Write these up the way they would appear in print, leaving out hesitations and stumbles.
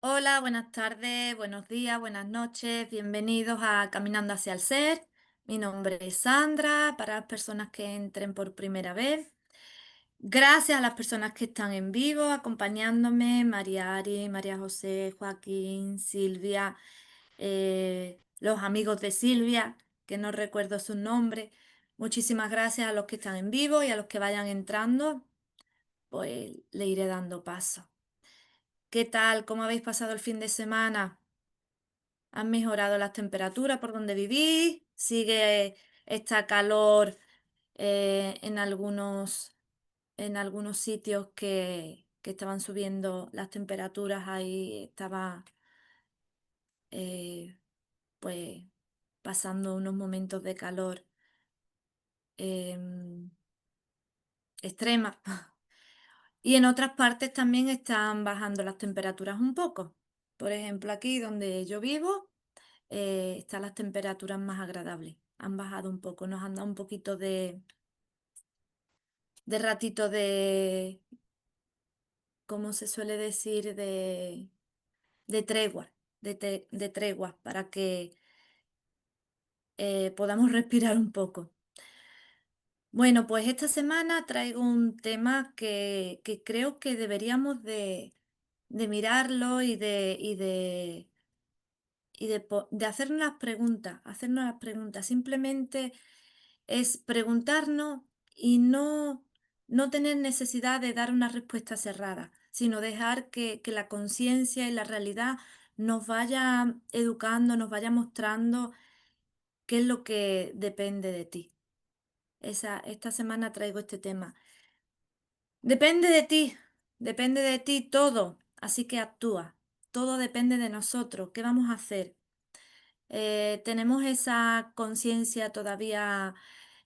Hola, buenas tardes, buenos días, buenas noches, bienvenidos a Caminando hacia el Ser. Mi nombre es Sandra, para las personas que entren por primera vez. Gracias a las personas que están en vivo acompañándome, María Ari, María José, Joaquín, Silvia, los amigos de Silvia, que no recuerdo su nombre. Muchísimas gracias a los que están en vivo y a los que vayan entrando, pues le iré dando paso. ¿Qué tal? ¿Cómo habéis pasado el fin de semana? ¿Han mejorado las temperaturas por donde vivís? ¿Sigue esta calor en algunos sitios que estaban subiendo las temperaturas? Ahí estaba eh, pues pasando unos momentos de calor em, extrema. Y en otras partes también están bajando las temperaturas un poco. Por ejemplo, aquí donde yo vivo, están las temperaturas más agradables. Han bajado un poco, nos han dado un poquito de ratito ¿cómo se suele decir? De tregua, de tregua, para que podamos respirar un poco. Bueno, pues esta semana traigo un tema que creo que deberíamos de mirarlo y de hacernos las preguntas. Simplemente es preguntarnos y no tener necesidad de dar una respuesta cerrada, sino dejar que la conciencia y la realidad nos vaya educando, nos vaya mostrando qué es lo que depende de ti. Esta semana traigo este tema. Depende de ti todo, así que actúa. Todo depende de nosotros. ¿Qué vamos a hacer? Tenemos esa conciencia todavía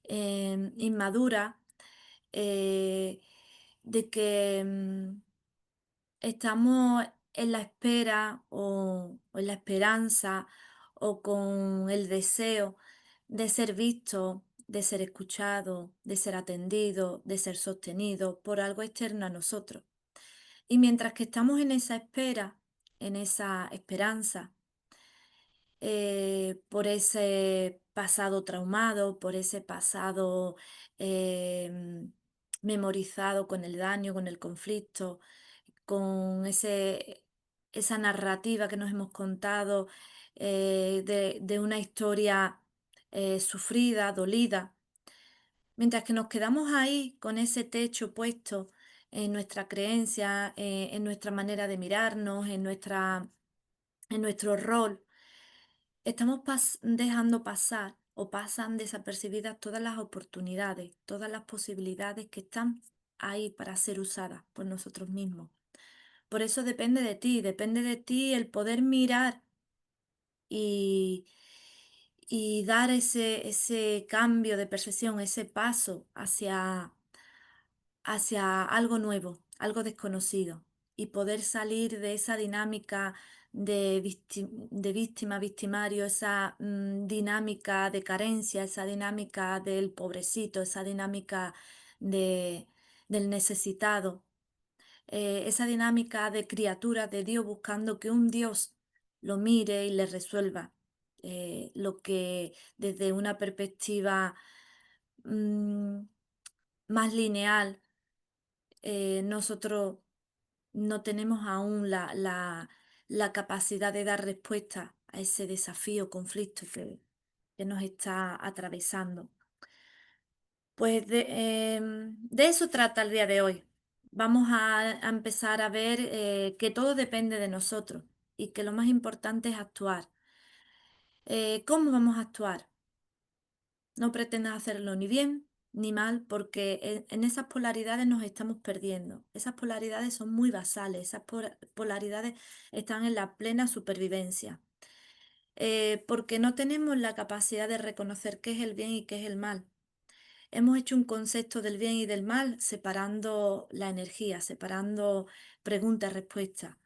inmadura, eh, de que estamos en la espera o en la esperanza o con el deseo de ser visto, de ser escuchado, de ser atendido, de ser sostenido por algo externo a nosotros. Y mientras que estamos en esa espera, en esa esperanza, por ese pasado traumado, por ese pasado memorizado con el daño, con el conflicto, con esa narrativa que nos hemos contado de una historia sufrida, dolida. Mientras que nos quedamos ahí con ese techo puesto en nuestra creencia, en nuestra manera de mirarnos, en nuestro rol, estamos dejando pasar o pasan desapercibidas todas las oportunidades, todas las posibilidades que están ahí para ser usadas por nosotros mismos. Por eso depende de ti el poder mirar y, y dar ese cambio de percepción, ese paso hacia algo nuevo, algo desconocido, y poder salir de esa dinámica de víctima, victimario, esa dinámica de carencia, esa dinámica del pobrecito, esa dinámica de, del necesitado, esa dinámica de criatura de Dios buscando que un Dios lo mire y le resuelva lo que desde una perspectiva mm, más lineal nosotros no tenemos aún la capacidad de dar respuesta a ese desafío, conflicto que nos está atravesando. Pues de eso trata el día de hoy. Vamos a empezar a ver que todo depende de nosotros y que lo más importante es actuar. ¿Cómo vamos a actuar? No pretendas hacerlo ni bien ni mal, porque en esas polaridades nos estamos perdiendo. Esas polaridades son muy basales, esas polaridades están en la plena supervivencia, porque no tenemos la capacidad de reconocer qué es el bien y qué es el mal. Hemos hecho un concepto del bien y del mal separando la energía, separando pregunta y respuesta,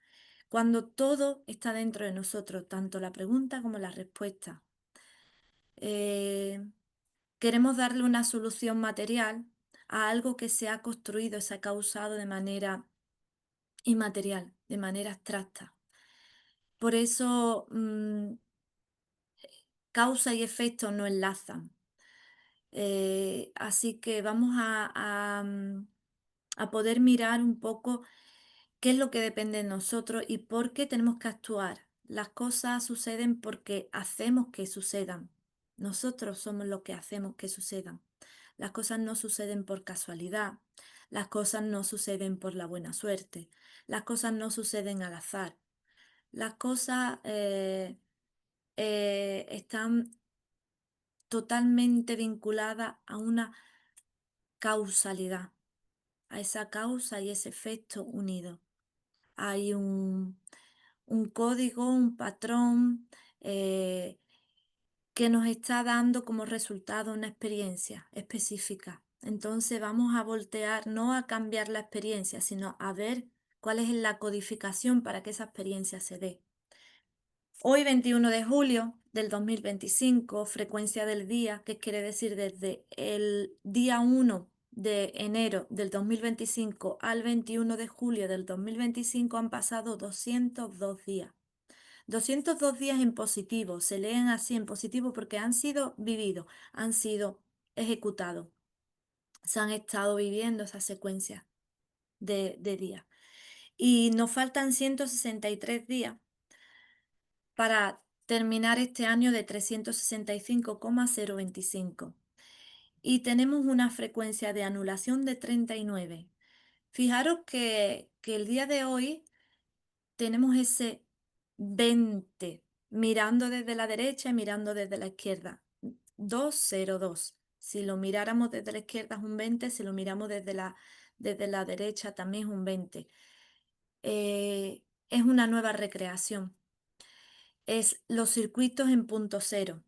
cuando todo está dentro de nosotros, tanto la pregunta como la respuesta. Eh, Queremos darle una solución material a algo que se ha construido, se ha causado de manera inmaterial, de manera abstracta. Por eso causa y efecto no enlazan. Así que vamos a poder mirar un poco qué es lo que depende de nosotros y por qué tenemos que actuar. Las cosas suceden porque hacemos que sucedan. Nosotros somos los que hacemos que sucedan. Las cosas no suceden por casualidad. Las cosas no suceden por la buena suerte. Las cosas no suceden al azar. Las cosas están totalmente vinculadas a una causalidad, a esa causa y ese efecto unido. Hay un código, un patrón eh, que nos está dando como resultado una experiencia específica. Entonces vamos a voltear, no a cambiar la experiencia, sino a ver cuál es la codificación para que esa experiencia se dé. Hoy, 21 de julio del 2025, frecuencia del día, que quiere decir desde el día 1 de enero del 2025 al 21 de julio del 2025 han pasado 202 días. 202 días en positivo, se leen así en positivo porque han sido vividos, han sido ejecutados, se han estado viviendo esa secuencia de días. Y nos faltan 163 días para terminar este año de 365,025. Y tenemos una frecuencia de anulación de 39. Fijaros que el día de hoy tenemos ese 20 mirando desde la derecha y mirando desde la izquierda. 202. Si lo miráramos desde la izquierda es un 20, si lo miramos desde la derecha también es un 20. Es una nueva recreación. Es los circuitos en punto cero.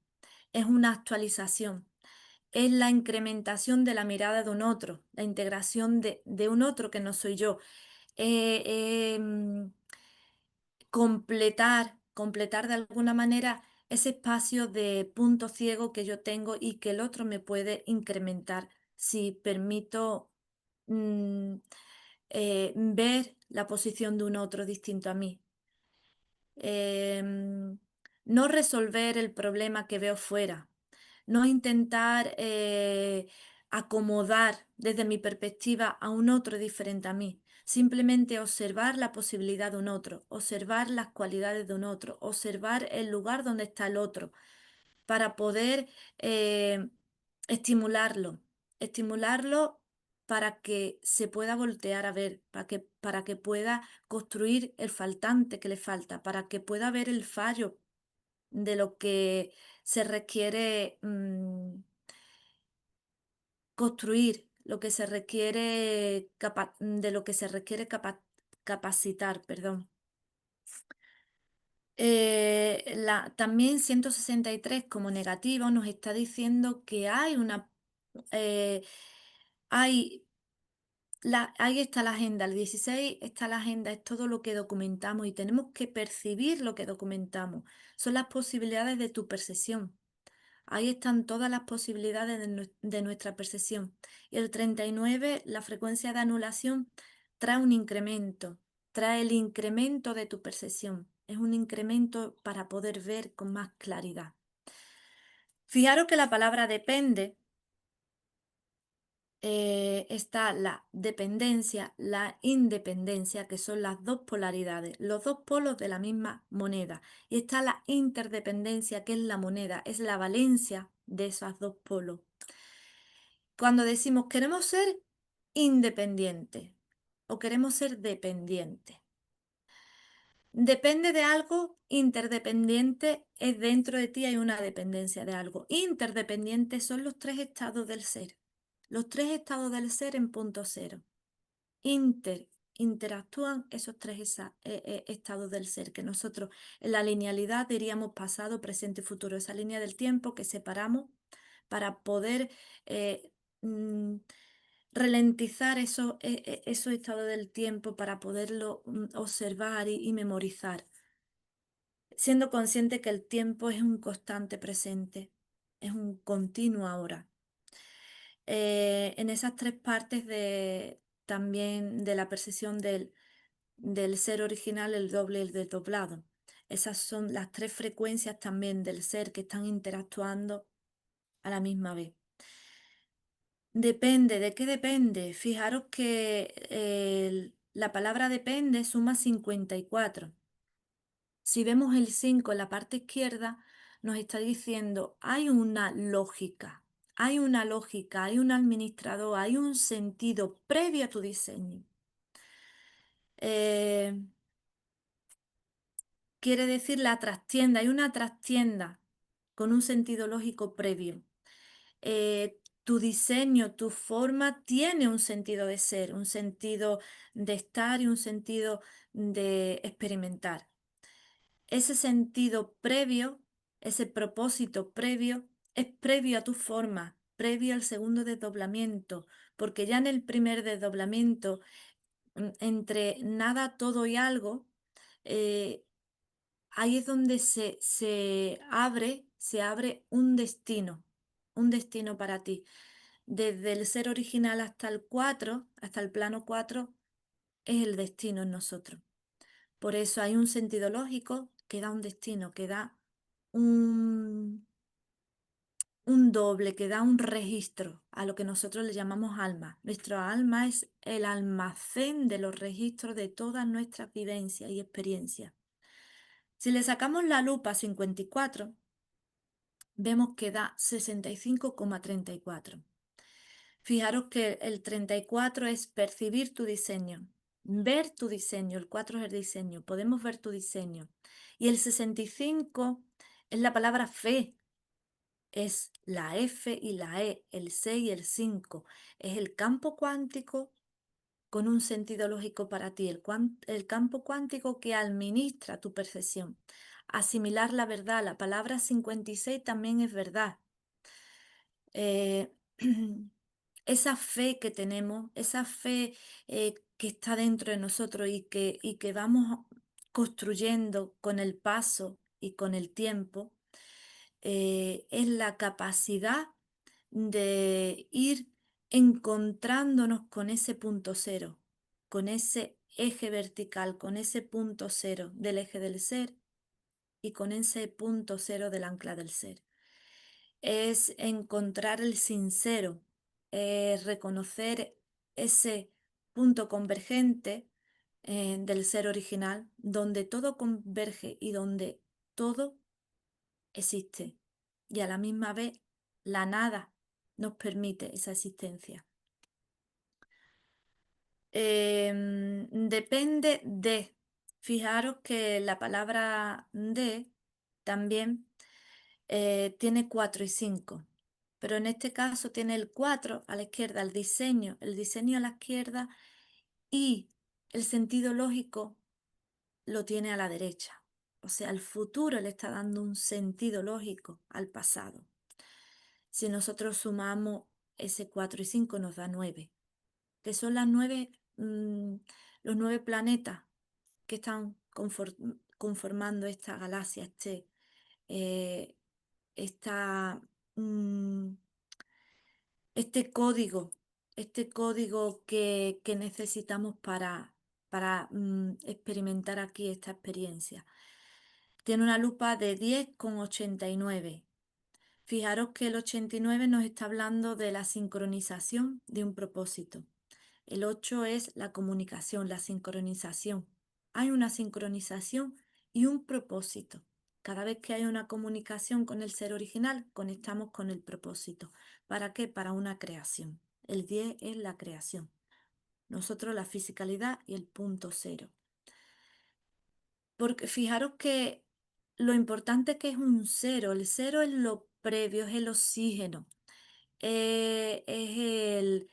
Es una actualización. Es la incrementación de la mirada de un otro, la integración de un otro que no soy yo. Eh, completar de alguna manera ese espacio de punto ciego que yo tengo y que el otro me puede incrementar si permito mm, ver la posición de un otro distinto a mí. No resolver el problema que veo fuera, no intentar acomodar desde mi perspectiva a un otro diferente a mí, simplemente observar la posibilidad de un otro, observar las cualidades de un otro, observar el lugar donde está el otro, para poder eh, estimularlo, estimularlo para que se pueda voltear a ver, para que pueda construir el faltante que le falta, para que pueda ver el fallo de lo que se requiere construir, lo que se requiere de lo que se requiere capacitar, perdón. También 163 como negativo nos está diciendo que hay una eh, hay ahí está la agenda, el 16 está la agenda, es todo lo que documentamos y tenemos que percibir lo que documentamos. Son las posibilidades de tu percepción. Ahí están todas las posibilidades de nuestra percepción. Y el 39, la frecuencia de anulación, trae un incremento, trae el incremento de tu percepción. Es un incremento para poder ver con más claridad. Fijaros que la palabra depende, está la dependencia, la independencia, que son las dos polaridades, los dos polos de la misma moneda. Y está la interdependencia, que es la moneda, es la valencia de esos dos polos. Cuando decimos queremos ser independientes o queremos ser dependientes, depende de algo, interdependiente es dentro de ti hay una dependencia de algo. Interdependientes son los tres estados del ser. Los tres estados del ser en punto cero. Interactúan esos tres estados del ser que nosotros en la linealidad diríamos pasado, presente y futuro. Esa línea del tiempo que separamos para poder eh, mm, ralentizar esos estados del tiempo para poderlo observar y memorizar, siendo consciente que el tiempo es un constante presente, es un continuo ahora. En esas tres partes también de la percepción del ser original, el doble y el desdoblado. Esas son las tres frecuencias también del ser que están interactuando a la misma vez. Depende, ¿de qué depende? Fijaros que la palabra depende suma 54. Si vemos el 5 en la parte izquierda, nos está diciendo, hay una lógica, hay un administrador, hay un sentido previo a tu diseño. Eh, Quiere decir la trastienda, hay una trastienda con un sentido lógico previo. Tu diseño, tu forma tiene un sentido de ser, un sentido de estar y un sentido de experimentar. Ese sentido previo, ese propósito previo, es previo a tu forma, previo al segundo desdoblamiento, porque ya en el primer desdoblamiento, entre nada, todo y algo, eh, ahí es donde se abre un destino para ti. Desde el ser original hasta el 4, hasta el plano 4, es el destino en nosotros. Por eso hay un sentido lógico que da un destino, que da un, un doble, que da un registro a lo que nosotros le llamamos alma. Nuestro alma es el almacén de los registros de todas nuestras vivencias y experiencias. Si le sacamos la lupa a 54, vemos que da 65,34. Fijaros que el 34 es percibir tu diseño, ver tu diseño, el 4 es el diseño, podemos ver tu diseño. Y el 65 es la palabra fe, es la F y la E, el 6 y el 5. Es el campo cuántico con un sentido lógico para ti, el campo cuántico que administra tu percepción. Asimilar la verdad, la palabra 56 también es verdad. eh, Esa fe que tenemos, esa fe que está dentro de nosotros y que vamos construyendo con el paso y con el tiempo, es la capacidad de ir encontrándonos con ese punto cero, con ese eje vertical, con ese punto cero del eje del ser y con ese punto cero del ancla del ser. Es encontrar el sincero, reconocer ese punto convergente del ser original, donde todo converge y donde todo existe. Y a la misma vez la nada nos permite esa existencia. Depende de. Fijaros que la palabra de también tiene 4 y 5, pero en este caso tiene el 4 a la izquierda, el diseño a la izquierda y el sentido lógico lo tiene a la derecha. O sea, el futuro le está dando un sentido lógico al pasado. Si nosotros sumamos ese 4 y 5 nos da 9, que son los 9 planetas que están conformando esta galaxia, eh, esta, mm, este código, este código que necesitamos para experimentar aquí esta experiencia. Tiene una lupa de 10,89. Fijaros que el 89 nos está hablando de la sincronización de un propósito. El 8 es la comunicación, la sincronización. Hay una sincronización y un propósito. Cada vez que hay una comunicación con el ser original, conectamos con el propósito. ¿Para qué? Para una creación. El 10 es la creación. Nosotros la fisicalidad y el punto cero. Porque fijaros que lo importante que es un cero. El cero es lo previo, es el oxígeno, es es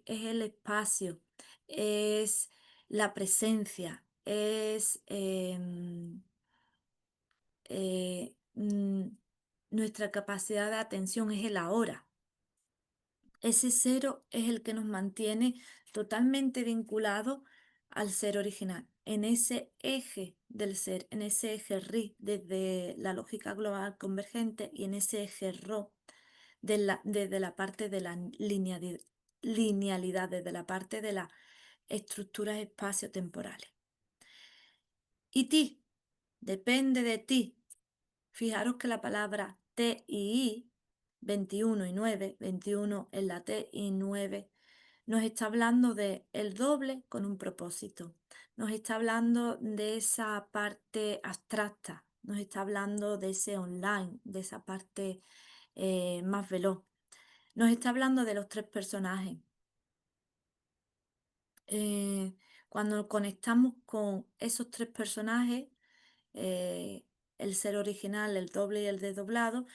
el espacio, es la presencia, es nuestra capacidad de atención, es el ahora. Ese cero es el que nos mantiene totalmente vinculados al ser original, en ese eje del ser, en ese eje RI desde la lógica global convergente y en ese eje RO desde la parte de la linealidad, desde la parte de las estructuras espaciotemporales. ¿Y ti? depende de ti. Fijaros que la palabra T y I, 21 y 9, 21 en la T y 9, nos está hablando de el doble con un propósito. Nos está hablando de esa parte abstracta. Nos está hablando de ese online, de esa parte más veloz. Nos está hablando de los tres personajes. Eh, Cuando conectamos con esos tres personajes, eh, el ser original, el doble y el desdoblado,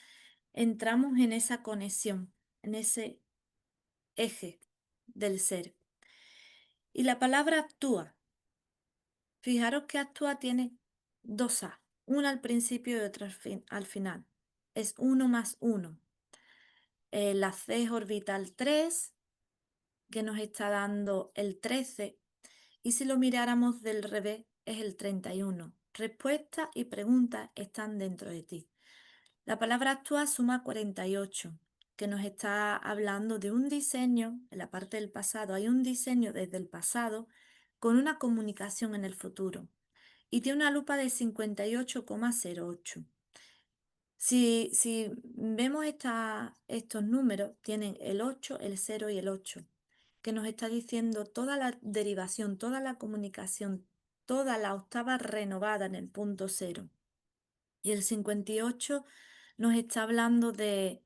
entramos en esa conexión, en ese eje del ser. Y la palabra actúa. Fijaros que actúa tiene dos A, una al principio y otra al final. Es uno más uno. La C es orbital 3, que nos está dando el 13. Y si lo miráramos del revés, es el 31. Respuesta y pregunta están dentro de ti. La palabra actúa suma 48, que nos está hablando de un diseño, en la parte del pasado, hay un diseño desde el pasado con una comunicación en el futuro y tiene una lupa de 58,08. Si vemos estos números, tienen el 8, el 0 y el 8, que nos está diciendo toda la derivación, toda la comunicación, toda la octava renovada en el punto 0. Y el 58 nos está hablando de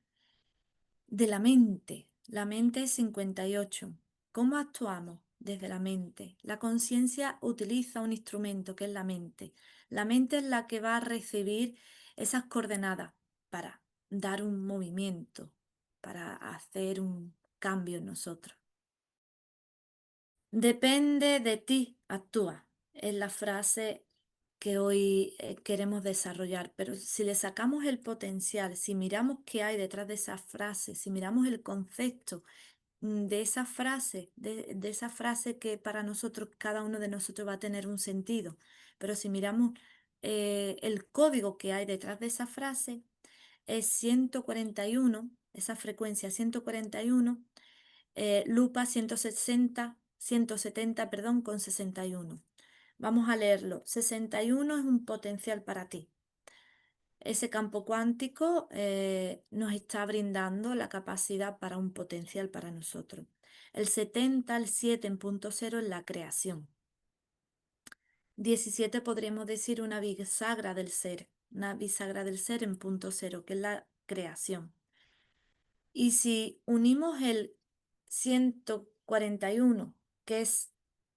la mente. La mente es 58. ¿Cómo actuamos desde la mente? La conciencia utiliza un instrumento que es la mente. La mente es la que va a recibir esas coordenadas para dar un movimiento, para hacer un cambio en nosotros. Depende de ti, actúa. Es la frase que hoy queremos desarrollar, pero si le sacamos el potencial, si miramos qué hay detrás de esa frase, si miramos el concepto de esa frase que para nosotros, cada uno de nosotros va a tener un sentido, pero si miramos el código que hay detrás de esa frase, es 141, esa frecuencia 141, lupa 170, perdón, con 61. Vamos a leerlo. 61 es un potencial para ti. Ese campo cuántico nos está brindando la capacidad para un potencial para nosotros. El 70, el 7 en punto cero es la creación. 17 podríamos decir una bisagra del ser en punto cero, que es la creación. Y si unimos el 141, que es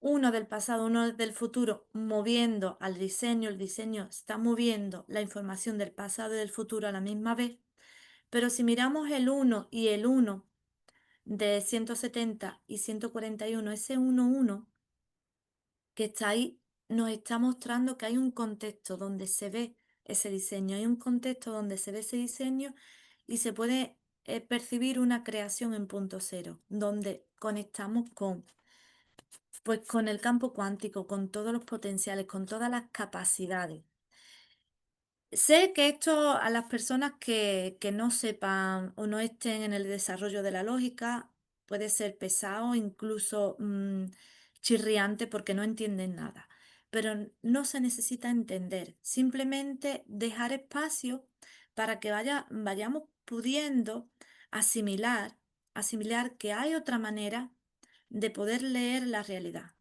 uno del pasado, uno del futuro, moviendo al diseño, el diseño está moviendo la información del pasado y del futuro a la misma vez, pero si miramos el 1 y el 1 de 170 y 141, ese 1, que está ahí, nos está mostrando que hay un contexto donde se ve ese diseño, hay un contexto donde se ve ese diseño y se puede percibir una creación en punto cero, donde conectamos pues, con el campo cuántico, con todos los potenciales, con todas las capacidades. Sé que esto a las personas que no sepan o no estén en el desarrollo de la lógica puede ser pesado, incluso chirriante porque no entienden nada. Pero no se necesita entender, simplemente dejar espacio para que vayamos pudiendo asimilar, asimilar que hay otra manera de poder leer la realidad.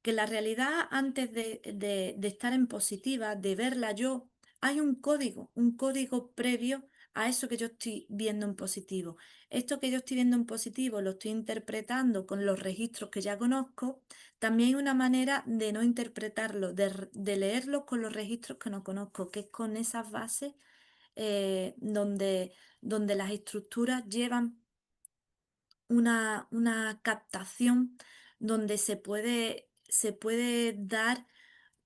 Que la realidad antes de estar en positiva, de verla yo, hay un código previo a eso que yo estoy viendo en positivo. Esto que yo estoy viendo en positivo lo estoy interpretando con los registros que ya conozco. También hay una manera de no interpretarlo, de leerlo con los registros que no conozco, que es con esas bases donde las estructuras llevan una captación donde se puede dar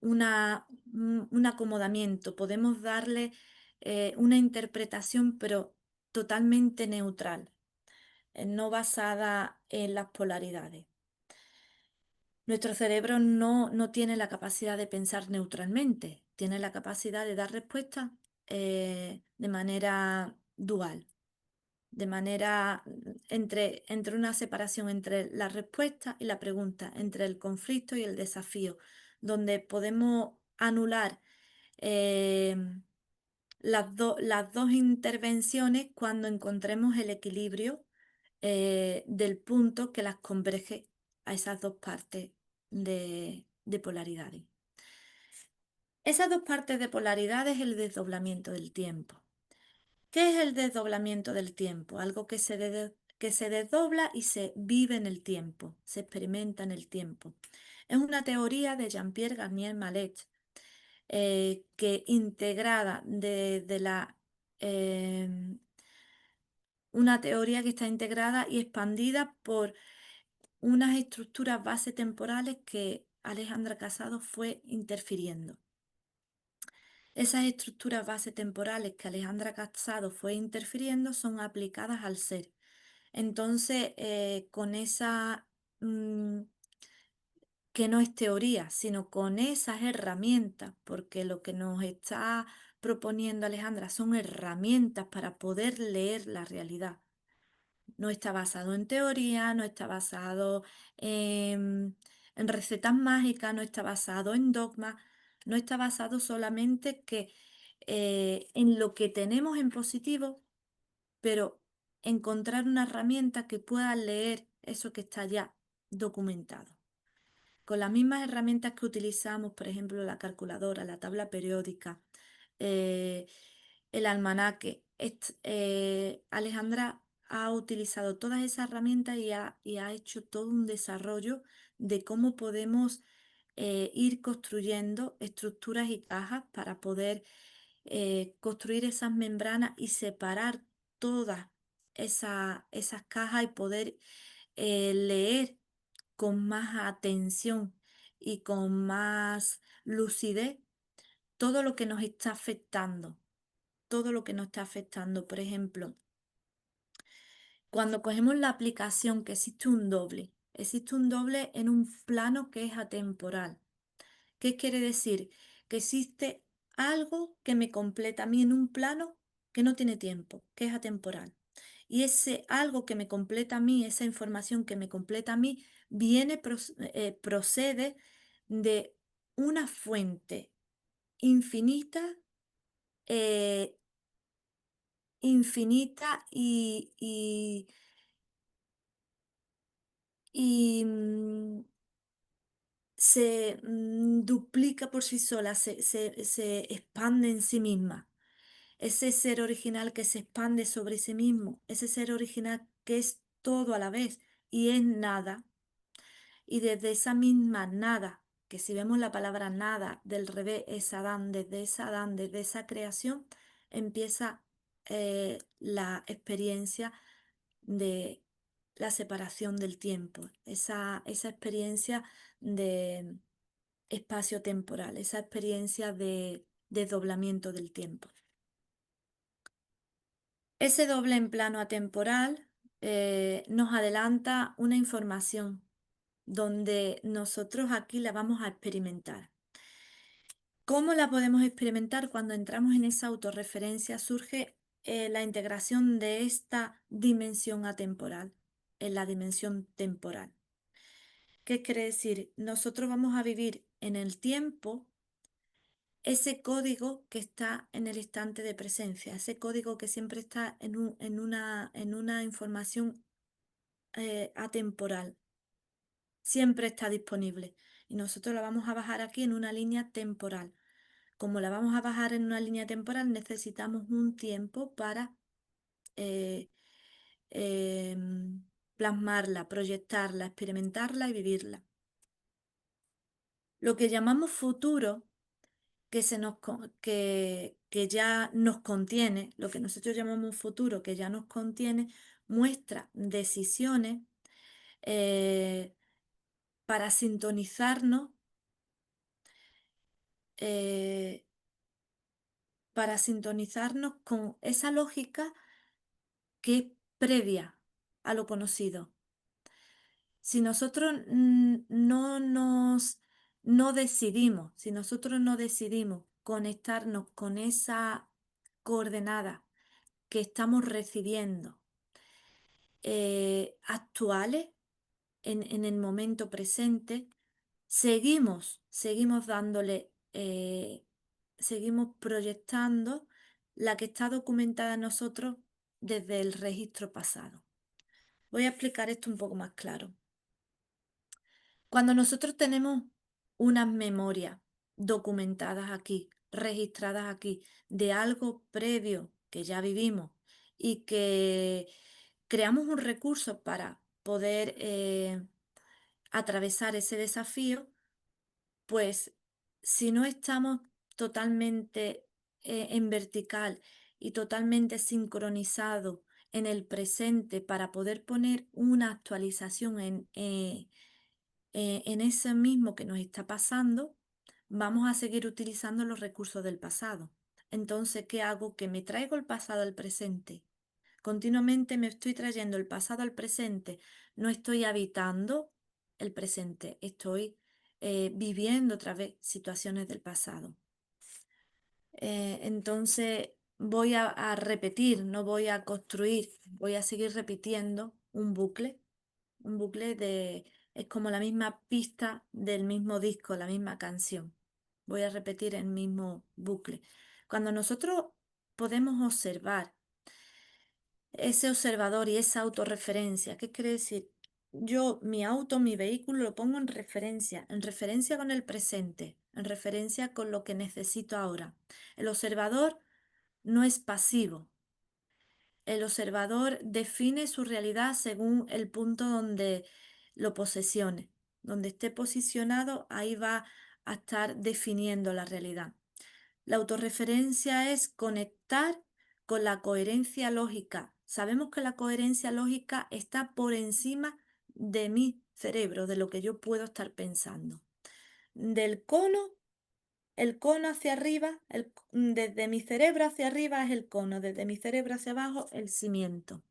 un acomodamiento, podemos darle una interpretación, pero totalmente neutral, no basada en las polaridades. Nuestro cerebro no tiene la capacidad de pensar neutralmente, tiene la capacidad de dar respuestas de manera dual, de manera entre una separación entre la respuesta y la pregunta, entre el conflicto y el desafío, donde podemos anular eh, las dos intervenciones cuando encontremos el equilibrio del punto que las converge a esas dos partes de polaridades. Esas dos partes de polaridad es el desdoblamiento del tiempo. ¿Qué es el desdoblamiento del tiempo? Algo que se desdobla y se vive en el tiempo, se experimenta en el tiempo. Es una teoría de Jean-Pierre Garnier Mallet, que integrada de la una teoría que está integrada y expandida por unas estructuras base temporales que Alejandra Casado fue interfiriendo. Esas estructuras base temporales que Alejandra Casado fue interfiriendo son aplicadas al ser. Entonces, con esa, que no es teoría, sino con esas herramientas, porque lo que nos está proponiendo Alejandra son herramientas para poder leer la realidad. No está basado en teoría, no está basado en recetas mágicas, no está basado en dogmas, no está basado solamente en lo que tenemos en positivo, pero encontrar una herramienta que pueda leer eso que está ya documentado. Con las mismas herramientas que utilizamos, por ejemplo, la calculadora, la tabla periódica, eh, el almanaque, Alejandra ha utilizado todas esas herramientas y ha hecho todo un desarrollo de cómo podemos ir construyendo estructuras y cajas para poder construir esas membranas y separar todas esas cajas y poder leer con más atención y con más lucidez todo lo que nos está afectando, todo lo que nos está afectando. Por ejemplo, cuando cogemos la aplicación que existe un doble en un plano que es atemporal. ¿Qué quiere decir? Que existe algo que me completa a mí en un plano que no tiene tiempo, que es atemporal. Y ese algo que me completa a mí, esa información que me completa a mí, procede de una fuente infinita, eh, infinita y se duplica por sí sola, se expande en sí misma. Ese ser original que se expande sobre sí mismo, ese ser original que es todo a la vez y es nada. Y desde esa misma nada, que si vemos la palabra nada del revés es Adán, desde esa creación, empieza la experiencia de la separación del tiempo, esa experiencia de espacio temporal, esa experiencia de desdoblamiento del tiempo. Ese doble en plano atemporal nos adelanta una información donde nosotros aquí la vamos a experimentar. ¿Cómo la podemos experimentar? Cuando entramos en esa autorreferencia surge la integración de esta dimensión atemporal en la dimensión temporal. ¿Qué quiere decir? Nosotros vamos a vivir en el tiempo ese código que está en el instante de presencia, ese código que siempre está en una información atemporal, siempre está disponible. Y nosotros la vamos a bajar aquí en una línea temporal. Como la vamos a bajar en una línea temporal, necesitamos un tiempo para eh, plasmarla, proyectarla, experimentarla y vivirla. Lo que llamamos futuro que ya nos contiene, lo que nosotros llamamos futuro, que ya nos contiene, muestra decisiones eh, para sintonizarnos, eh, para sintonizarnos con esa lógica que es previa a lo conocido. Si nosotros no decidimos, si nosotros no decidimos conectarnos con esa coordenada que estamos recibiendo actuales en el momento presente, seguimos dándole seguimos proyectando la que está documentada en nosotros desde el registro pasado. Voy a explicar esto un poco más claro. Cuando nosotros tenemos unas memorias documentadas aquí, registradas aquí, de algo previo que ya vivimos y que creamos un recurso para poder atravesar ese desafío, pues si no estamos totalmente en vertical y totalmente sincronizados en el presente para poder poner una actualización en eso mismo que nos está pasando, vamos a seguir utilizando los recursos del pasado. Entonces, ¿qué hago? Que me traigo el pasado al presente. Continuamente me estoy trayendo el pasado al presente. No estoy habitando el presente, estoy viviendo otra vez situaciones del pasado. Entonces voy a repetir, no voy a construir, voy a seguir repitiendo un bucle es como la misma pista del mismo disco, la misma canción. Voy a repetir el mismo bucle. Cuando nosotros podemos observar ese observador y esa autorreferencia, ¿qué quiere decir? Yo, mi auto, mi vehículo lo pongo en referencia con el presente, en referencia con lo que necesito ahora. El observador no es pasivo. El observador define su realidad según el punto donde lo posesione. Donde esté posicionado, ahí va a estar definiendo la realidad. La autorreferencia es conectar con la coherencia lógica. Sabemos que la coherencia lógica está por encima de mi cerebro, de lo que yo puedo estar pensando. Del cono, el cono hacia arriba, desde mi cerebro hacia arriba es el cono, desde mi cerebro hacia abajo el cimiento.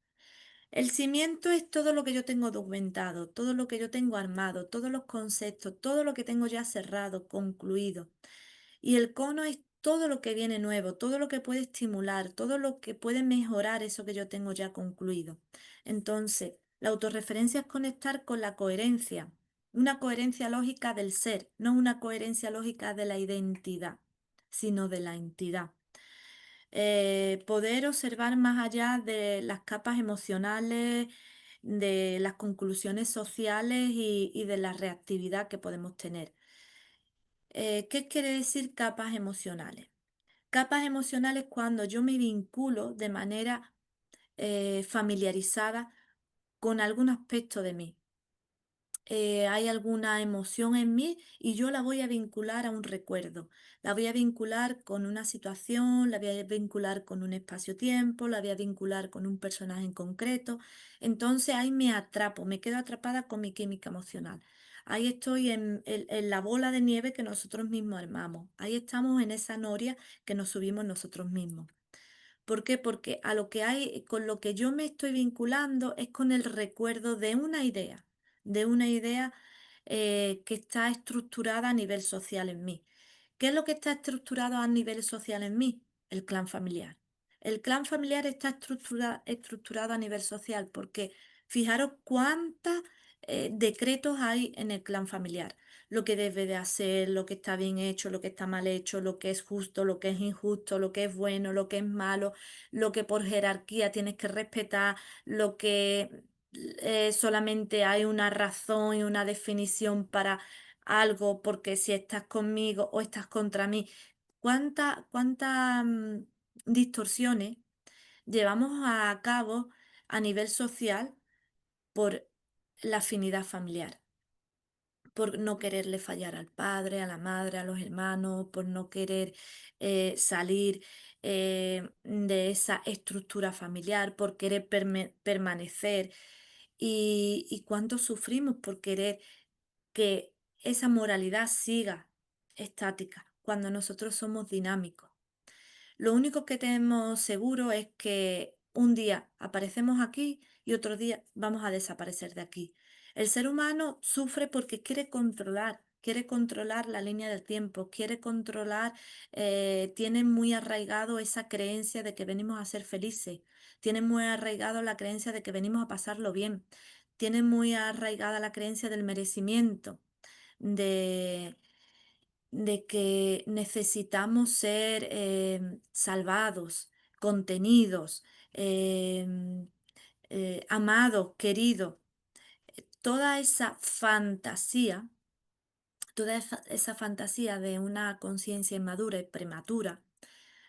El cimiento es todo lo que yo tengo documentado, todo lo que yo tengo armado, todos los conceptos, todo lo que tengo ya cerrado, concluido. Y el cono es todo lo que viene nuevo, todo lo que puede estimular, todo lo que puede mejorar eso que yo tengo ya concluido. Entonces, la autorreferencia es conectar con la coherencia, una coherencia lógica del ser, no una coherencia lógica de la identidad, sino de la entidad. Poder observar más allá de las capas emocionales, de las conclusiones sociales y de la reactividad que podemos tener. ¿Qué quiere decir capas emocionales? Capas emocionales cuando yo me vinculo de manera familiarizada con algún aspecto de mí. Hay alguna emoción en mí y yo la voy a vincular a un recuerdo. La voy a vincular con una situación, la voy a vincular con un espacio-tiempo, la voy a vincular con un personaje en concreto. Entonces ahí me atrapo, me quedo atrapada con mi química emocional. Ahí estoy en la bola de nieve que nosotros mismos armamos. Ahí estamos en esa noria que nos subimos nosotros mismos. ¿Por qué? Porque a lo que hay, con lo que yo me estoy vinculando es con el recuerdo de una idea que está estructurada a nivel social en mí. ¿Qué es lo que está estructurado a nivel social en mí? El clan familiar. El clan familiar está estructurado a nivel social porque fijaros cuántos decretos hay en el clan familiar. Lo que debe de hacer, lo que está bien hecho, lo que está mal hecho, lo que es justo, lo que es injusto, lo que es bueno, lo que es malo, lo que por jerarquía tienes que respetar, lo que solamente hay una razón y una definición para algo, porque si estás conmigo o estás contra mí, ¿cuántas distorsiones llevamos a cabo a nivel social por la afinidad familiar? Por no quererle fallar al padre, a la madre, a los hermanos, por no querer salir de esa estructura familiar, por querer permanecer. Y cuánto sufrimos por querer que esa moralidad siga estática cuando nosotros somos dinámicos. Lo único que tenemos seguro es que un día aparecemos aquí y otro día vamos a desaparecer de aquí. El ser humano sufre porque quiere controlar la línea del tiempo, quiere controlar, tiene muy arraigado esa creencia de que venimos a ser felices, tiene muy arraigado la creencia de que venimos a pasarlo bien, tiene muy arraigada la creencia del merecimiento, de que necesitamos ser salvados, contenidos, em, amados, queridos. Toda esa fantasía, esa fantasía de una conciencia inmadura y prematura,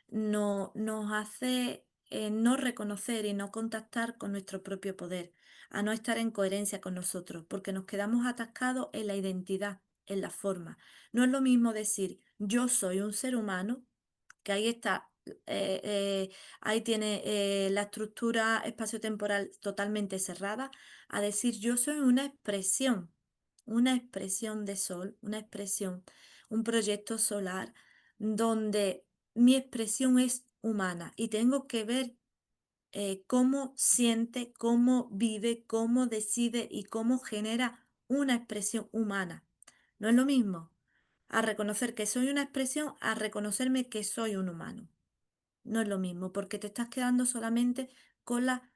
nos hace no reconocer y no contactar con nuestro propio poder, a no estar en coherencia con nosotros, porque nos quedamos atascados en la identidad, en la forma. No es lo mismo decir yo soy un ser humano, que ahí está, ahí tiene la estructura espaciotemporal totalmente cerrada, a decir yo soy una expresión de sol, una expresión, un proyecto solar donde mi expresión es humana y tengo que ver cómo siente, cómo vive, cómo decide y cómo genera una expresión humana. No es lo mismo a reconocer que soy una expresión a reconocerme que soy un humano. No es lo mismo porque te estás quedando solamente con la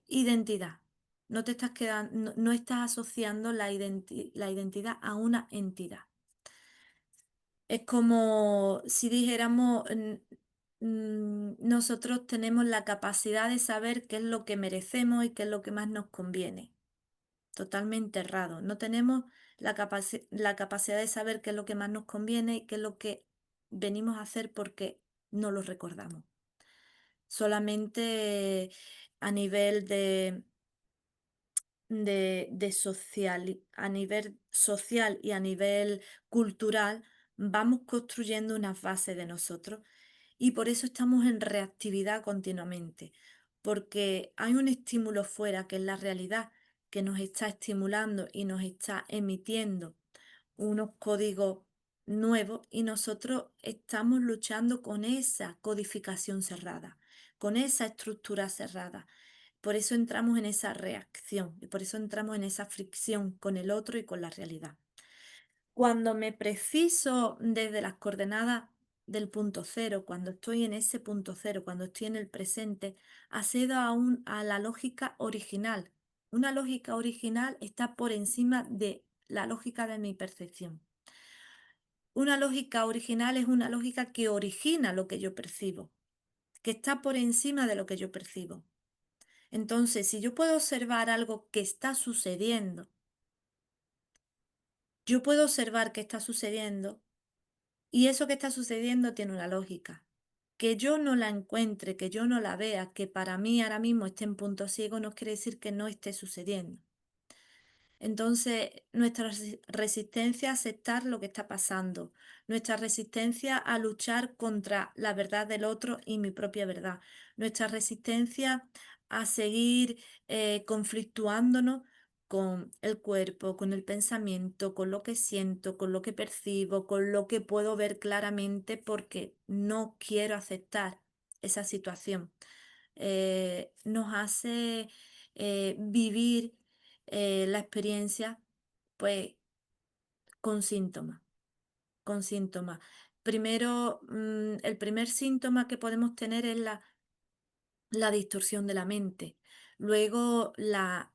identidad. No te estás quedando, no estás asociando la identidad a una entidad. Es como si dijéramos, nosotros tenemos la capacidad de saber qué es lo que merecemos y qué es lo que más nos conviene. Totalmente errado. No tenemos la capacidad de saber qué es lo que más nos conviene y qué es lo que venimos a hacer porque no lo recordamos. Solamente a nivel a nivel social y a nivel cultural, vamos construyendo unas bases de nosotros y por eso estamos en reactividad continuamente, porque hay un estímulo fuera que es la realidad que nos está estimulando y nos está emitiendo unos códigos nuevos y nosotros estamos luchando con esa codificación cerrada, con esa estructura cerrada. Por eso entramos en esa reacción y por eso entramos en esa fricción con el otro y con la realidad. Cuando me preciso desde las coordenadas del punto cero, cuando estoy en ese punto cero, cuando estoy en el presente, accedo a la lógica original. Una lógica original está por encima de la lógica de mi percepción. Una lógica original es una lógica que origina lo que yo percibo, que está por encima de lo que yo percibo. Entonces, si yo puedo observar algo que está sucediendo, yo puedo observar qué está sucediendo y eso que está sucediendo tiene una lógica. Que yo no la encuentre, que yo no la vea, que para mí ahora mismo esté en punto ciego, no quiere decir que no esté sucediendo. Entonces, nuestra resistencia a aceptar lo que está pasando, nuestra resistencia a luchar contra la verdad del otro y mi propia verdad, nuestra resistencia a seguir conflictuándonos con el cuerpo, con el pensamiento, con lo que siento, con lo que percibo, con lo que puedo ver claramente porque no quiero aceptar esa situación. Nos hace vivir la experiencia, pues, con síntomas, con síntomas. Primero, el primer síntoma que podemos tener es la distorsión de la mente. Luego, la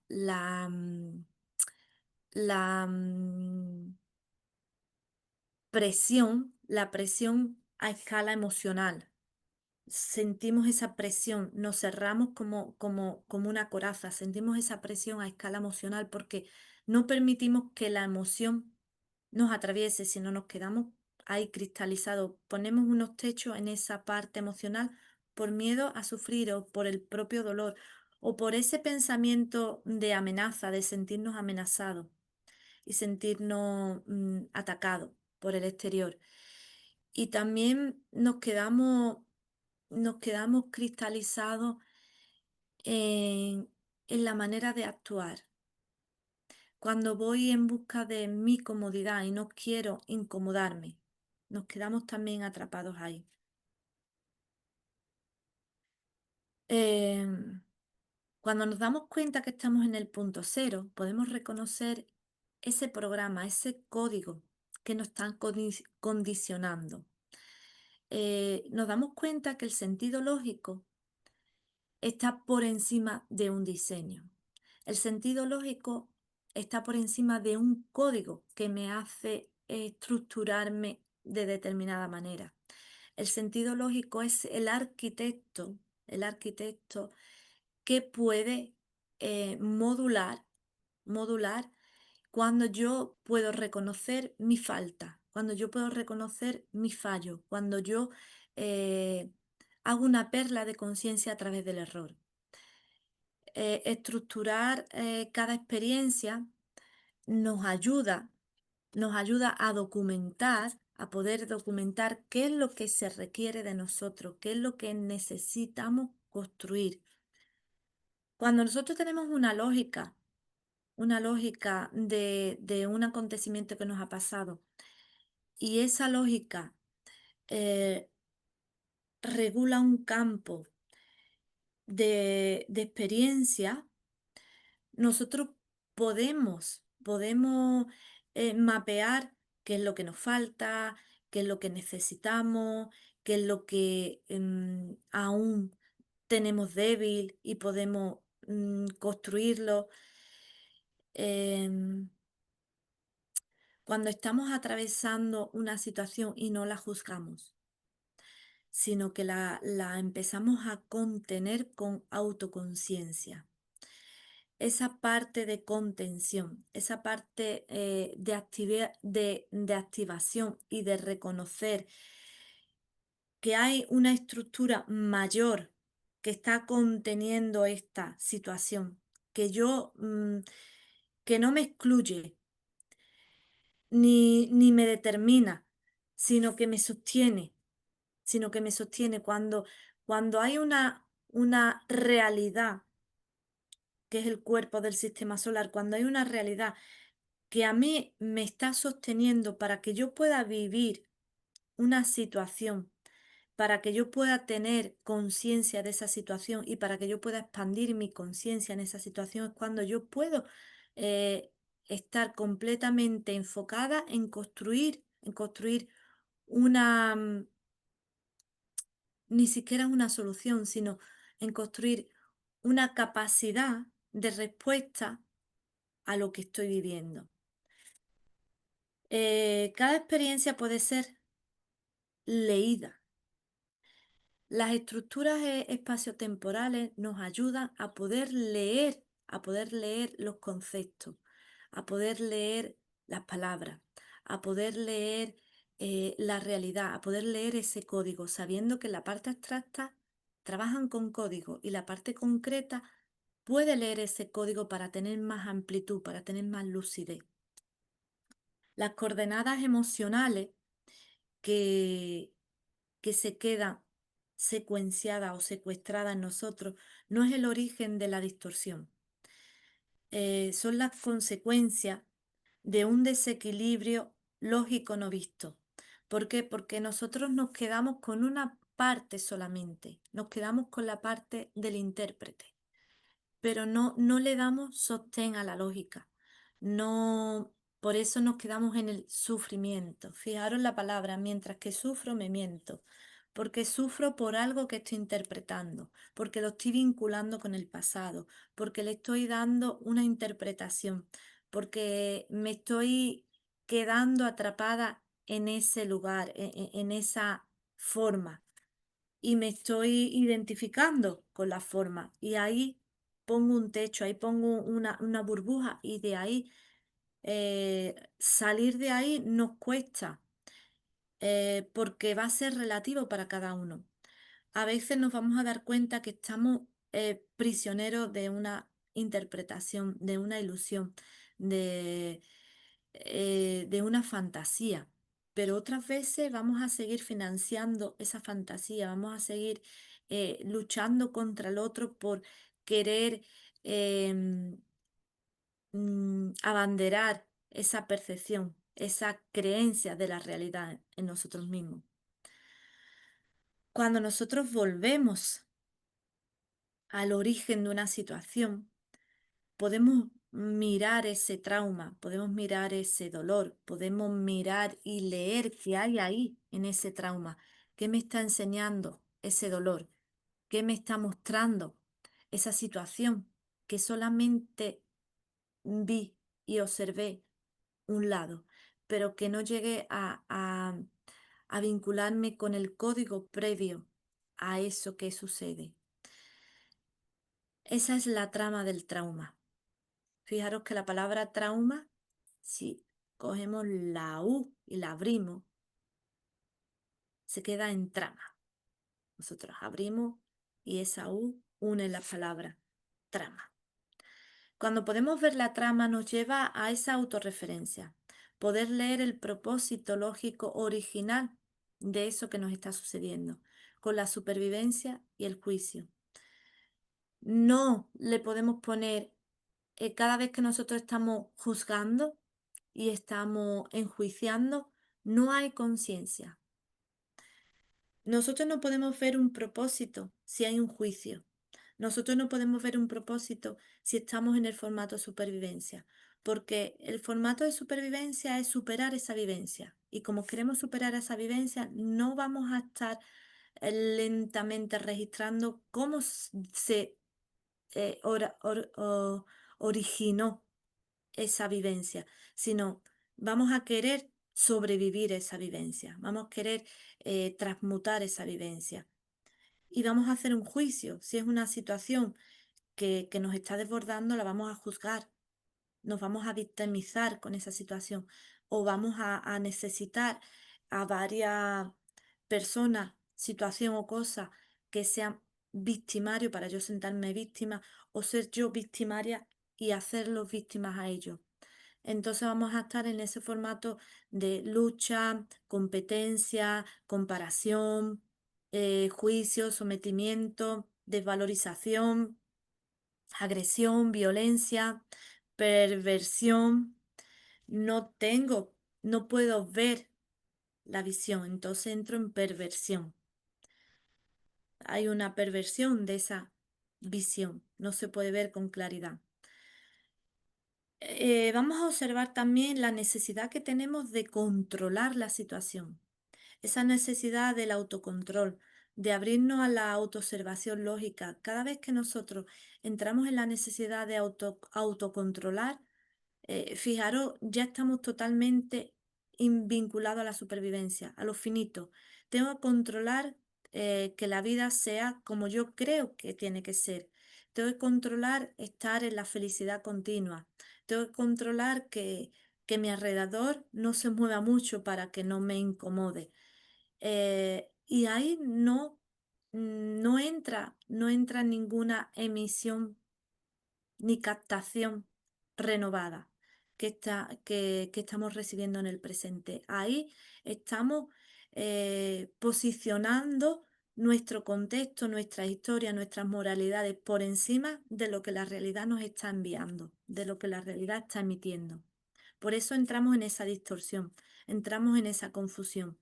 presión, la presión a escala emocional. Sentimos esa presión, nos cerramos como una coraza, sentimos esa presión a escala emocional porque no permitimos que la emoción nos atraviese, sino nos quedamos ahí cristalizados, ponemos unos techos en esa parte emocional por miedo a sufrir o por el propio dolor o por ese pensamiento de amenaza, de sentirnos amenazados y sentirnos atacados por el exterior. Y también nos quedamos cristalizados en la manera de actuar. Cuando voy en busca de mi comodidad y no quiero incomodarme, nos quedamos también atrapados ahí. Em, Cuando nos damos cuenta que estamos en el punto cero, podemos reconocer ese programa, ese código que nos están condicionando. Nos damos cuenta que el sentido lógico está por encima de un diseño. El sentido lógico está por encima de un código que me hace estructurarme de determinada manera. El sentido lógico es el arquitecto que puede modular cuando yo puedo reconocer mi falta, cuando yo puedo reconocer mi fallo, cuando yo eh, hago una perla de conciencia a través del error. Estructurar cada experiencia nos ayuda, nos ayuda a documentar, a poder documentar qué es lo que se requiere de nosotros, qué es lo que necesitamos construir. Cuando nosotros tenemos una lógica de un acontecimiento que nos ha pasado, y esa lógica eh, regula un campo de experiencia, nosotros podemos mapear qué es lo que nos falta, qué es lo que necesitamos, qué es lo que aún tenemos débil y podemos construirlo. Em, Cuando estamos atravesando una situación y no la juzgamos, sino que la empezamos a contener con autoconciencia. Esa parte de contención, esa parte de activación y de reconocer que hay una estructura mayor que está conteniendo esta situación, que no me excluye ni me determina, sino que me sostiene, cuando hay una realidad, que es el cuerpo del sistema solar, cuando hay una realidad que a mí me está sosteniendo para que yo pueda vivir una situación, para que yo pueda tener conciencia de esa situación y para que yo pueda expandir mi conciencia en esa situación, es cuando yo puedo eh, estar completamente enfocada en construir una, ni siquiera una solución, sino en construir una capacidad de respuesta a lo que estoy viviendo. Cada experiencia puede ser leída. Las estructuras espaciotemporales nos ayudan a poder leer los conceptos, a poder leer las palabras, a poder leer la realidad, a poder leer ese código, sabiendo que la parte abstracta trabajan con código y la parte concreta puede leer ese código para tener más amplitud, para tener más lucidez. Las coordenadas emocionales que, que se quedan secuenciadas o secuestradas en nosotros no es el origen de la distorsión. Son las consecuencias de un desequilibrio lógico no visto. ¿Por qué? Porque nosotros nos quedamos con una parte solamente, nos quedamos con la parte del intérprete, pero no le damos sostén a la lógica. No, por eso nos quedamos en el sufrimiento. Fijaros la palabra, mientras que sufro me miento, porque sufro por algo que estoy interpretando, porque lo estoy vinculando con el pasado, porque le estoy dando una interpretación, porque me estoy quedando atrapada en ese lugar, en esa forma y me estoy identificando con la forma y ahí pongo un techo, ahí pongo una burbuja y de ahí salir de ahí nos cuesta porque va a ser relativo para cada uno. A veces nos vamos a dar cuenta que estamos prisioneros de una interpretación, de una ilusión, de, de una fantasía. Pero otras veces vamos a seguir financiando esa fantasía, vamos a seguir luchando contra el otro por querer em, abanderar esa percepción, esa creencia de la realidad en nosotros mismos. Cuando nosotros volvemos al origen de una situación, podemos mirar ese trauma, podemos mirar ese dolor, podemos mirar y leer qué hay ahí en ese trauma, qué me está enseñando ese dolor, qué me está mostrando esa situación que solamente vi y observé un lado, pero que no llegué a a vincularme con el código previo a eso que sucede. Esa es la trama del trauma. Fijaros que la palabra trauma, si cogemos la U y la abrimos, se queda en trama. Nosotros abrimos y esa U une la palabra trama. Cuando podemos ver la trama nos lleva a esa autorreferencia, poder leer el propósito lógico original de eso que nos está sucediendo, con la supervivencia y el juicio. No le podemos poner, cada vez que nosotros estamos juzgando y estamos enjuiciando, no hay conciencia. Nosotros no podemos ver un propósito si hay un juicio. Nosotros no podemos ver un propósito si estamos en el formato supervivencia, porque el formato de supervivencia es superar esa vivencia. Y como queremos superar esa vivencia, no vamos a estar lentamente registrando cómo se originó esa vivencia, sino vamos a querer sobrevivir esa vivencia, vamos a querer transmutar esa vivencia y vamos a hacer un juicio. Si es una situación que nos está desbordando, la vamos a juzgar, nos vamos a victimizar con esa situación o vamos a necesitar a varias personas, situación o cosa que sean victimario para yo sentarme víctima o ser yo victimaria y hacerlos víctimas a ellos. Entonces vamos a estar en ese formato de lucha, competencia, comparación, juicio, sometimiento, desvalorización, agresión, violencia, perversión. No tengo, no puedo ver la visión, entonces entro en perversión. Hay una perversión de esa visión, no se puede ver con claridad. Vamos a observar también la necesidad que tenemos de controlar la situación, esa necesidad del autocontrol, de abrirnos a la autoobservación lógica. Cada vez que nosotros entramos en la necesidad de autocontrolar, fijaros, ya estamos totalmente vinculados a la supervivencia, a lo finito. Tengo que controlar que la vida sea como yo creo que tiene que ser. Tengo que controlar estar en la felicidad continua. Tengo que controlar que mi alrededor no se mueva mucho para que no me incomode. Y ahí no entra ninguna emisión ni captación renovada que estamos recibiendo en el presente. Ahí estamos posicionando nuestro contexto, nuestra historia, nuestras moralidades por encima de lo que la realidad nos está enviando, de lo que la realidad está emitiendo. Por eso entramos en esa distorsión, entramos en esa confusión.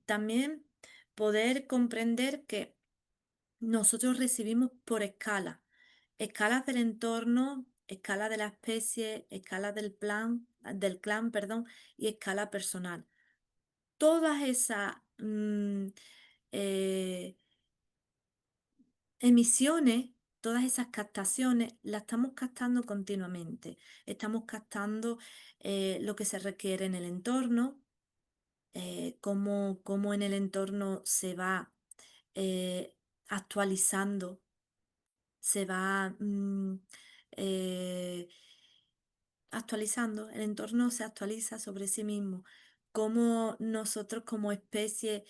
También poder comprender que nosotros recibimos por escala, escalas del entorno, escala de la especie, escala del clan, perdón, y escala personal. Todas esas eh, emisiones, todas esas captaciones, las estamos captando continuamente. Estamos captando lo que se requiere en el entorno, cómo en el entorno se va eh, actualizando, se va eh, actualizando, el entorno se actualiza sobre sí mismo, cómo nosotros como especie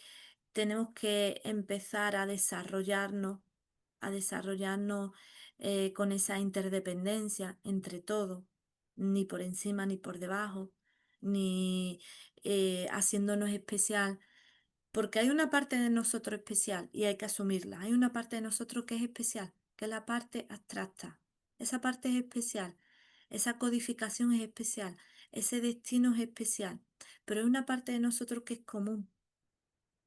tenemos que empezar a desarrollarnos con esa interdependencia entre todos, ni por encima ni por debajo, ni haciéndonos especial, porque hay una parte de nosotros especial y hay que asumirla. Hay una parte de nosotros que es especial, que es la parte abstracta. Esa parte es especial, esa codificación es especial, ese destino es especial, pero hay una parte de nosotros que es común,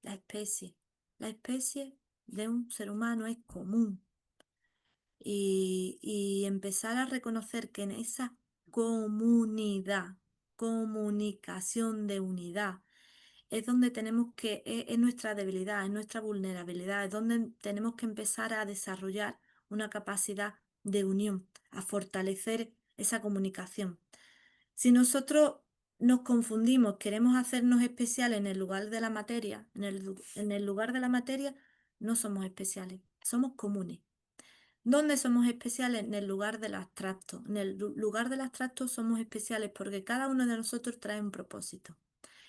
la especie. La especie de un ser humano es común y empezar a reconocer que en esa comunidad, comunicación de unidad, es donde tenemos que, es nuestra debilidad, es nuestra vulnerabilidad, es donde tenemos que empezar a desarrollar una capacidad de unión, a fortalecer esa comunicación. Si nosotros nos confundimos, queremos hacernos especiales en el lugar de la materia, en el lugar de la materia no somos especiales, somos comunes. ¿Dónde somos especiales? En el lugar del abstracto. En el lugar del abstracto somos especiales porque cada uno de nosotros trae un propósito.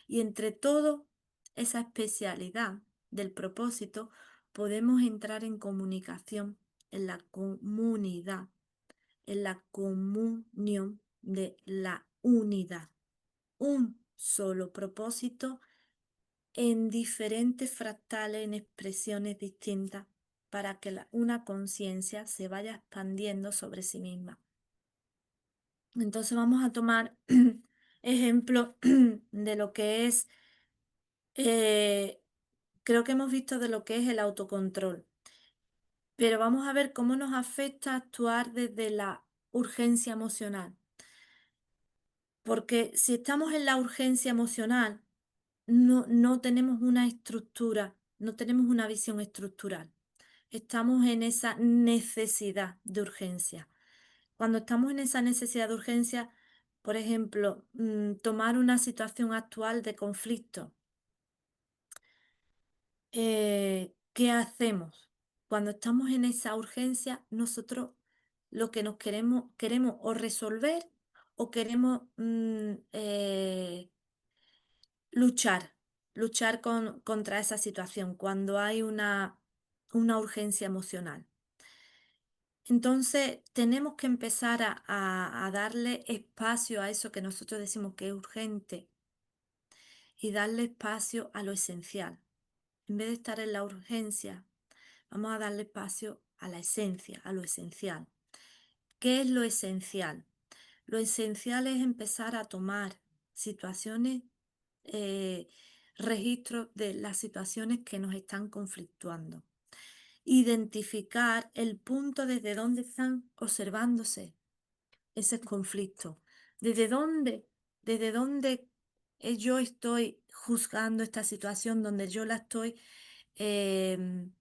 Y entre todo esa especialidad del propósito podemos entrar en comunicación, en la comunidad, en la comunión de la unidad. Un solo propósito en diferentes fractales, en expresiones distintas, para que una conciencia se vaya expandiendo sobre sí misma. Entonces vamos a tomar ejemplo de lo que es, eh, creo que hemos visto de lo que es el autocontrol, pero vamos a ver cómo nos afecta actuar desde la urgencia emocional. Porque si estamos en la urgencia emocional, no tenemos una estructura, no tenemos una visión estructural. Estamos en esa necesidad de urgencia. Cuando estamos en esa necesidad de urgencia, por ejemplo, tomar una situación actual de conflicto, ¿qué hacemos? Cuando estamos en esa urgencia, nosotros lo que nos queremos o resolver o queremos luchar, contra esa situación cuando hay una urgencia emocional. Entonces, tenemos que empezar a darle espacio a eso que nosotros decimos que es urgente y darle espacio a lo esencial. En vez de estar en la urgencia, vamos a darle espacio a la esencia, a lo esencial. ¿Qué es lo esencial? Lo esencial es empezar a tomar situaciones, eh, registros de las situaciones que nos están conflictuando. Identificar el punto desde donde están observándose ese conflicto. Desde dónde yo estoy juzgando esta situación, donde yo em,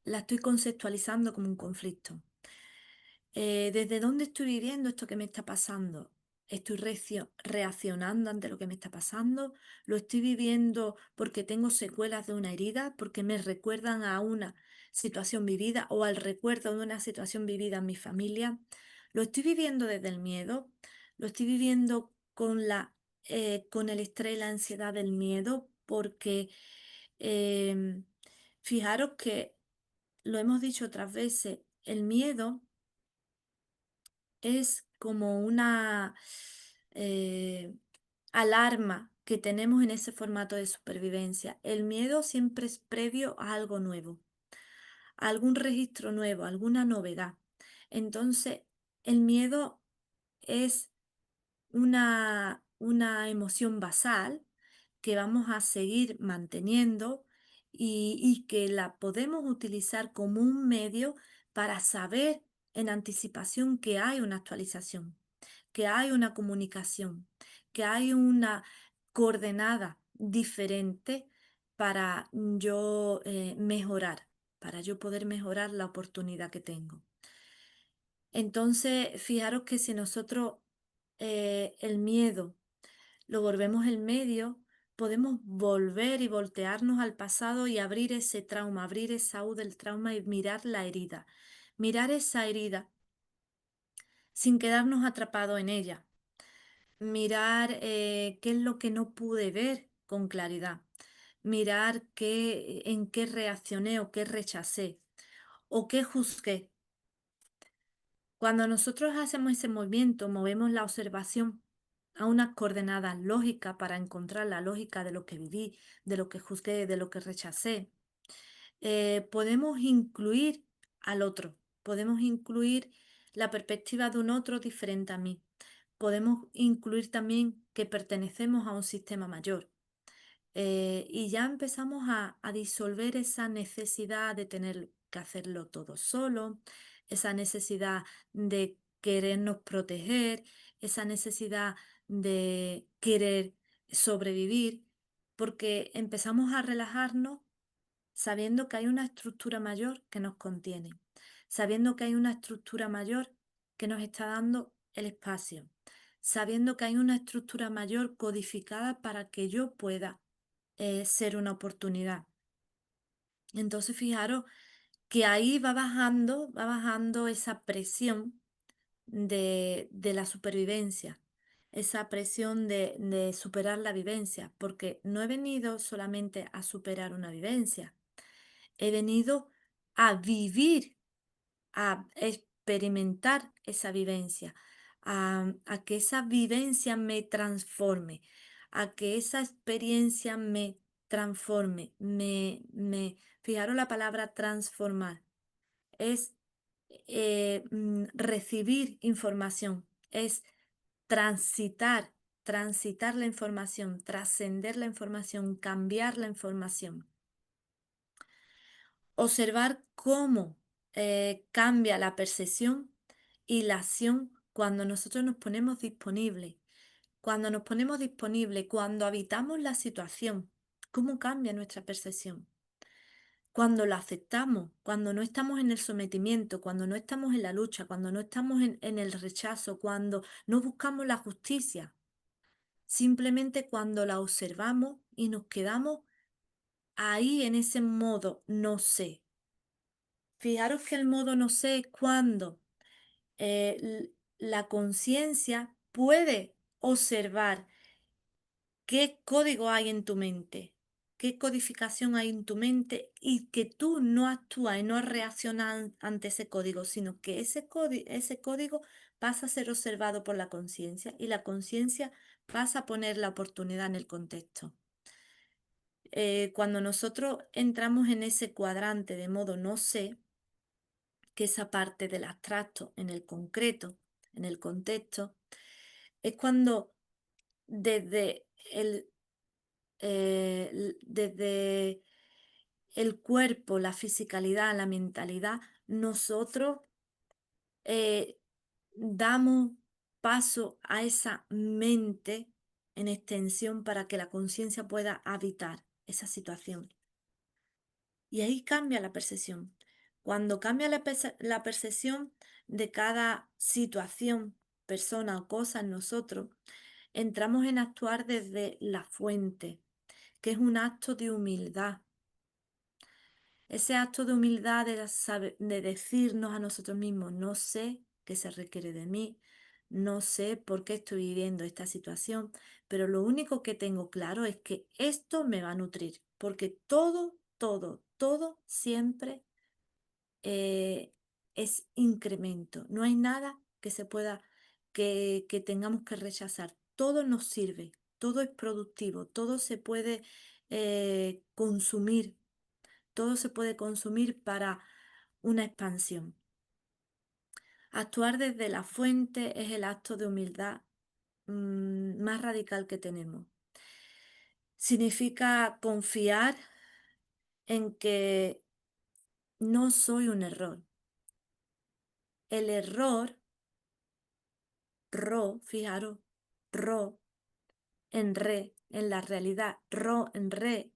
la estoy conceptualizando como un conflicto. ¿Desde dónde estoy viviendo esto que me está pasando? ¿Estoy reaccionando ante lo que me está pasando? ¿Lo estoy viviendo porque tengo secuelas de una herida? ¿Porque me recuerdan a una situación vivida o al recuerdo de una situación vivida en mi familia? ¿Lo estoy viviendo desde el miedo? ¿Lo estoy viviendo con el estrés y la ansiedad del miedo? Porque em, fijaros que lo hemos dicho otras veces, el miedo es como una eh, alarma que tenemos en ese formato de supervivencia. El miedo siempre es previo a algo nuevo, a algún registro nuevo, alguna novedad. Entonces, el miedo es una emoción basal que vamos a seguir manteniendo y que la podemos utilizar como un medio para saber en anticipación que hay una actualización, que hay una comunicación, que hay una coordenada diferente para yo mejorar, para yo poder mejorar la oportunidad que tengo. Entonces, fijaros que si nosotros el miedo lo volvemos el medio, podemos volver y voltearnos al pasado y abrir ese trauma, abrir esa U del trauma y mirar la herida. Mirar esa herida sin quedarnos atrapados en ella. Mirar qué es lo que no pude ver con claridad. Mirar en qué reaccioné o qué rechacé o qué juzgué. Cuando nosotros hacemos ese movimiento, movemos la observación a unas coordenadas lógicas para encontrar la lógica de lo que viví, de lo que juzgué, de lo que rechacé. Podemos incluir al otro, podemos incluir la perspectiva de un otro diferente a mí. Podemos incluir también que pertenecemos a un sistema mayor. Y ya empezamos a disolver esa necesidad de tener que hacerlo todo solo, esa necesidad de querernos proteger, esa necesidad de querer sobrevivir, porque empezamos a relajarnos sabiendo que hay una estructura mayor que nos contiene, sabiendo que hay una estructura mayor que nos está dando el espacio, sabiendo que hay una estructura mayor codificada para que yo pueda ser una oportunidad. Entonces, fijaros que ahí va bajando esa presión de la supervivencia, esa presión de superar la vivencia, porque no he venido solamente a superar una vivencia, he venido a vivir, a experimentar esa vivencia, a que esa vivencia me transforme, a que esa experiencia me transforme, fijaros la palabra transformar es recibir información, es transitar, transitar la información, trascender la información, cambiar la información. Observar cómo cambia la percepción y la acción cuando nosotros nos ponemos disponibles. Cuando nos ponemos disponibles, cuando habitamos la situación, cómo cambia nuestra percepción. Cuando lo aceptamos, cuando no estamos en el sometimiento, cuando no estamos en la lucha, cuando no estamos en el rechazo, cuando no buscamos la justicia, simplemente cuando la observamos y nos quedamos ahí en ese modo no sé. Fijaros que el modo no sé es cuando la conciencia puede observar qué código hay en tu mente, qué codificación hay en tu mente y que tú no actúas y no reaccionas ante ese código, sino que ese código pasa a ser observado por la conciencia y la conciencia pasa a poner la oportunidad en el contexto. Cuando nosotros entramos en ese cuadrante de modo no sé, que esa parte del abstracto en el concreto, en el contexto, es cuando desde desde el cuerpo, la fisicalidad, la mentalidad, nosotros eh, damos paso a esa mente en extensión para que la conciencia pueda habitar esa situación. Y ahí cambia la percepción. Cuando cambia la percepción de cada situación, persona o cosa en nosotros, entramos en actuar desde la fuente, que es un acto de humildad. Ese acto de humildad de decirnos a nosotros mismos, no sé qué se requiere de mí, no sé por qué estoy viviendo esta situación, pero lo único que tengo claro es que esto me va a nutrir, porque todo siempre eh, es incremento. No hay nada que se pueda, que tengamos que rechazar. Todo nos sirve, todo es productivo, todo se puede consumir, todo se puede consumir para una expansión. Actuar desde la fuente es el acto de humildad más radical que tenemos. Significa confiar en que no soy un error. El error, fijaros, ro, en re, en la realidad, ro, en re,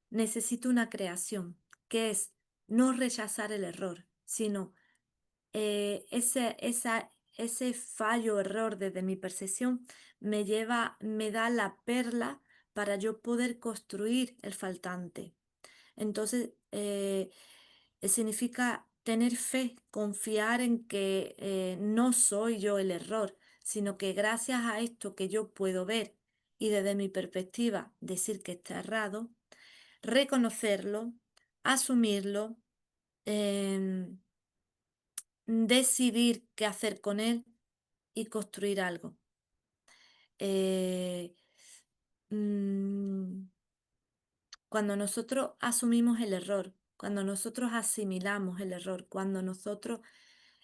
necesito una creación, que es no rechazar el error, sino ese fallo, error desde mi percepción me da la perla para yo poder construir el faltante. Entonces, significa tener fe, confiar en que no soy yo el error, sino que gracias a esto que yo puedo ver y desde mi perspectiva decir que está errado, reconocerlo, asumirlo, em, decidir qué hacer con él y construir algo. Eh, mm, Cuando nosotros asumimos el error, cuando nosotros asimilamos el error, cuando nosotros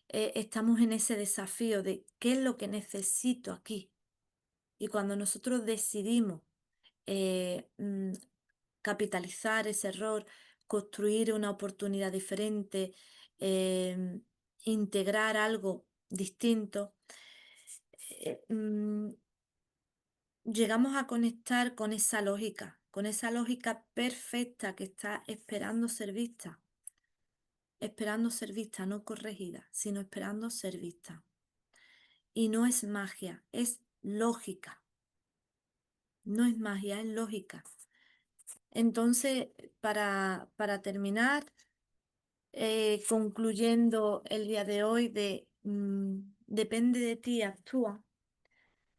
estamos en ese desafío de qué es lo que necesito aquí, y cuando nosotros decidimos eh, mm, capitalizar ese error, construir una oportunidad diferente, em, integrar algo distinto, eh, mm, llegamos a conectar con esa lógica perfecta que está esperando ser vista, no corregida, sino esperando ser vista. y no es magia, es lógica. No es magia, es lógica. Entonces, para terminar, concluyendo el día de hoy depende de ti, actúa,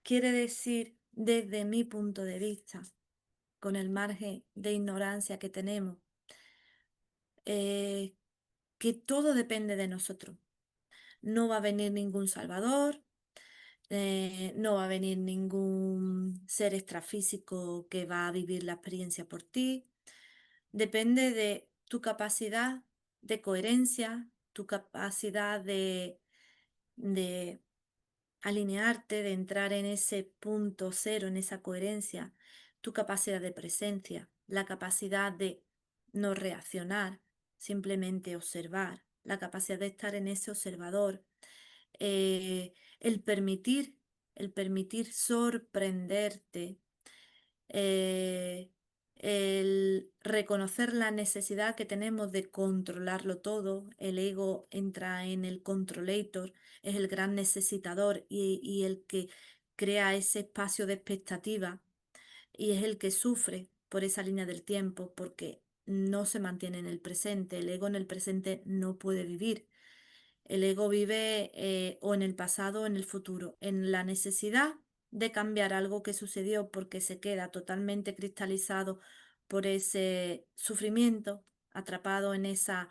quiere decir desde mi punto de vista, con el margen de ignorancia que tenemos, eh, que todo depende de nosotros. No va a venir ningún salvador, no va a venir ningún ser extrafísico que va a vivir la experiencia por ti. Depende de tu capacidad de coherencia, tu capacidad de alinearte, de entrar en ese punto cero, en esa coherencia, tu capacidad de presencia, la capacidad de no reaccionar, simplemente observar, la capacidad de estar en ese observador, eh, el permitir, el permitir sorprenderte, eh, el reconocer la necesidad que tenemos de controlarlo todo. El ego entra en el controlator, es el gran necesitador y el que crea ese espacio de expectativa y es el que sufre por esa línea del tiempo porque no se mantiene en el presente. El ego en el presente no puede vivir. El ego vive o en el pasado o en el futuro, en la necesidad de cambiar algo que sucedió porque se queda totalmente cristalizado por ese sufrimiento, atrapado en esa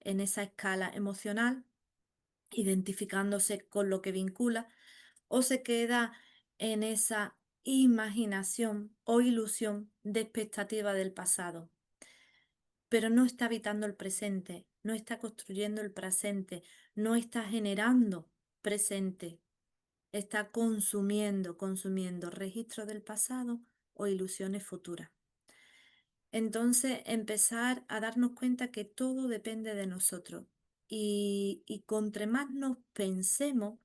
escala emocional, identificándose con lo que vincula, o se queda en esa imaginación o ilusión de expectativa del pasado, pero no está habitando el presente, no está construyendo el presente, no está generando presente, está consumiendo registros del pasado o ilusiones futuras. Entonces, empezar a darnos cuenta que todo depende de nosotros y contra más nos pensemos,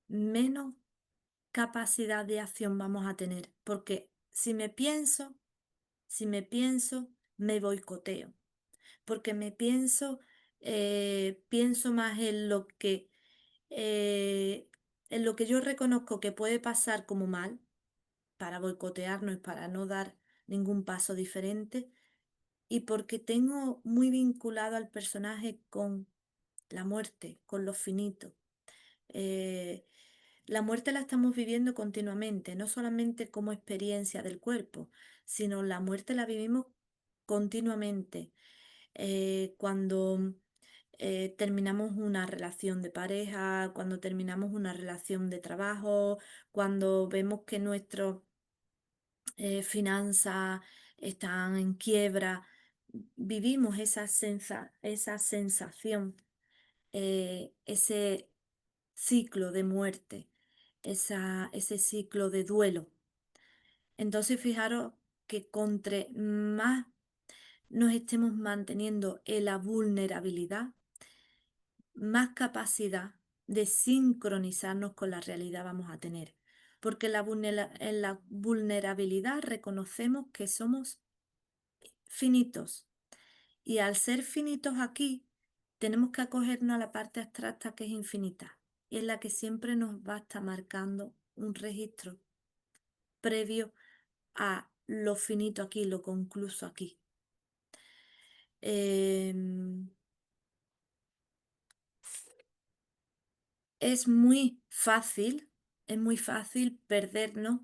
menos capacidad de acción vamos a tener, porque si me pienso, me boicoteo porque me pienso más eh, en lo que yo reconozco que puede pasar como mal, para boicotearnos y para no dar ningún paso diferente, y porque tengo muy vinculado al personaje con la muerte, con lo finito. Eh, la muerte la estamos viviendo continuamente, no solamente como experiencia del cuerpo, sino la muerte la vivimos continuamente cuando terminamos una relación de pareja, cuando terminamos una relación de trabajo, cuando vemos que nuestras finanzas están en quiebra, vivimos esa sensación, ese ciclo de muerte, ese ciclo de duelo. Entonces, fijaros que contra más nos estemos manteniendo en la vulnerabilidad, más capacidad de sincronizarnos con la realidad vamos a tener. Porque en la vulnerabilidad reconocemos que somos finitos. Y al ser finitos aquí, tenemos que acogernos a la parte abstracta que es infinita. Y es la que siempre nos va a estar marcando un registro previo a lo finito aquí, lo concluso aquí. Em, es muy fácil, es muy fácil perdernos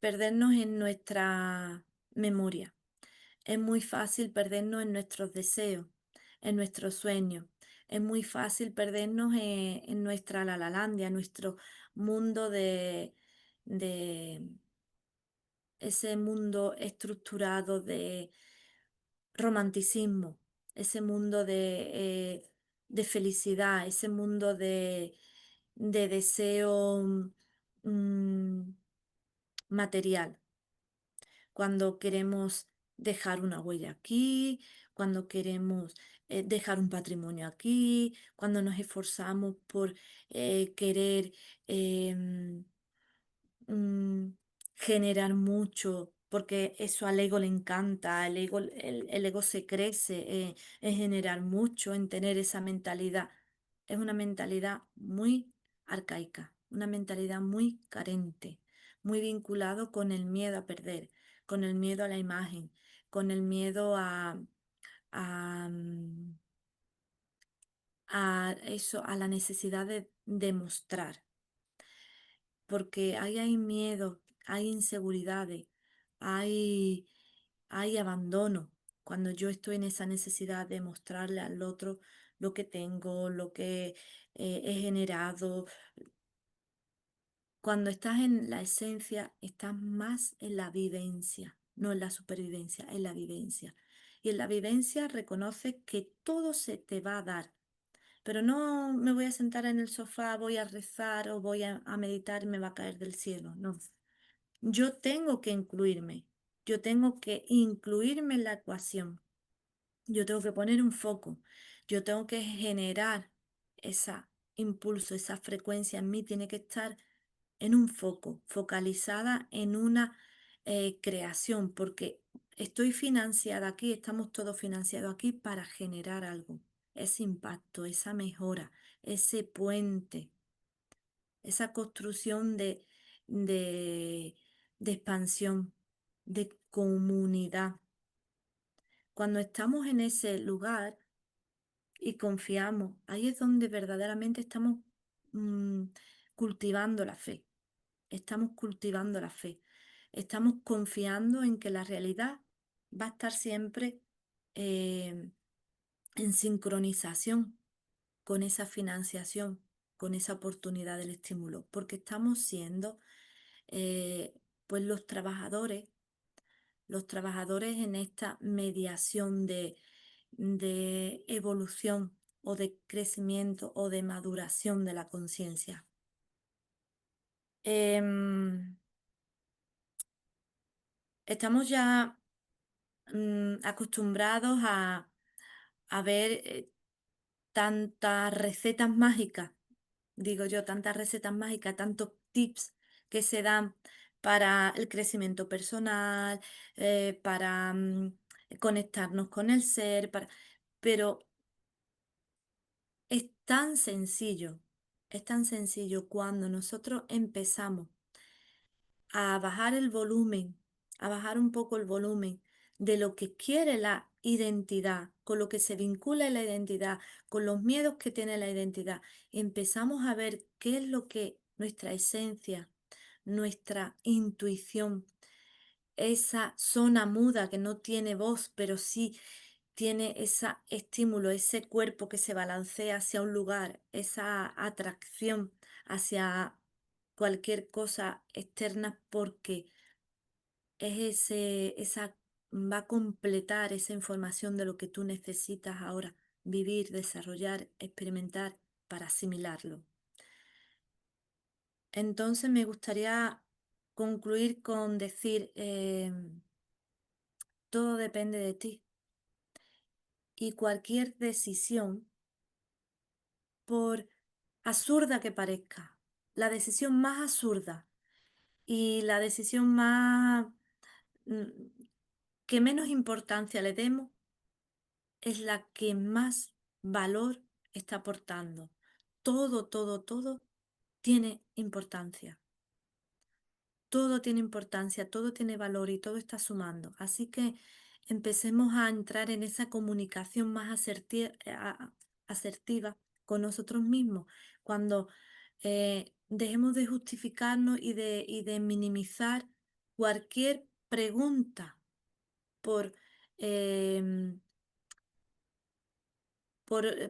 en nuestra memoria. Es muy fácil perdernos en nuestros deseos, en nuestros sueños. Es muy fácil perdernos en nuestra lalalandia, en nuestro mundo de ese mundo estructurado de romanticismo, ese mundo de felicidad, ese mundo de deseo mm, material. Cuando queremos dejar una huella aquí, cuando queremos dejar un patrimonio aquí, cuando nos esforzamos por querer em, mm, generar mucho, porque eso al ego le encanta, el ego se crece en generar mucho, en tener esa mentalidad. Es una mentalidad muy arcaica, una mentalidad muy carente, muy vinculado con el miedo a perder, con el miedo a la imagen, con el miedo a, mm, a eso, a la necesidad de demostrar, porque ahí hay miedo, hay inseguridades, hay, hay abandono. Cuando yo estoy en esa necesidad de mostrarle al otro lo que tengo, lo que he generado. Cuando estás en la esencia, estás más en la vivencia, no en la supervivencia, en la vivencia. Y en la vivencia reconoces que todo se te va a dar, pero no me voy a sentar en el sofá, voy a rezar o voy a meditar y me va a caer del cielo. No, yo tengo que incluirme, yo tengo que incluirme en la ecuación, yo tengo que poner un foco, yo tengo que generar ese impulso, esa frecuencia en mí, tiene que estar en un foco, focalizada en una creación, porque estoy financiada aquí, estamos todos financiados aquí para generar algo, ese impacto, esa mejora, ese puente, esa construcción de, de expansión, de comunidad. Cuando estamos en ese lugar y confiamos, ahí es donde verdaderamente estamos mm, cultivando la fe. Estamos cultivando la fe. Estamos confiando en que la realidad va a estar siempre eh, en sincronización con esa financiación, con esa oportunidad del estímulo, porque estamos siendo eh, pues los trabajadores en esta mediación de evolución o de crecimiento o de maduración de la conciencia. Em, Estamos ya acostumbrados a ver tantas recetas mágicas, digo yo, tantas recetas mágicas, tantos tips que se dan para el crecimiento personal, para conectarnos con el ser, pero es tan sencillo cuando nosotros empezamos a bajar el volumen, a bajar un poco el volumen de lo que quiere la identidad, con lo que se vincula la identidad, con los miedos que tiene la identidad. Empezamos a ver qué es lo que nuestra esencia, nuestra intuición, esa zona muda que no tiene voz, pero sí tiene ese estímulo, ese cuerpo que se balancea hacia un lugar, esa atracción hacia cualquier cosa externa porque es va a completar esa información de lo que tú necesitas ahora vivir, desarrollar, experimentar para asimilarlo. Entonces me gustaría concluir con decir, todo depende de ti y cualquier decisión, por absurda que parezca, la decisión más absurda y la decisión más mm, que menos importancia le demos, es la que más valor está aportando. Todo, todo, todo tiene importancia. Todo tiene importancia, todo tiene valor y todo está sumando. Así que empecemos a entrar en esa comunicación más asertiva con nosotros mismos. Cuando dejemos de justificarnos y de minimizar cualquier pregunta por, em,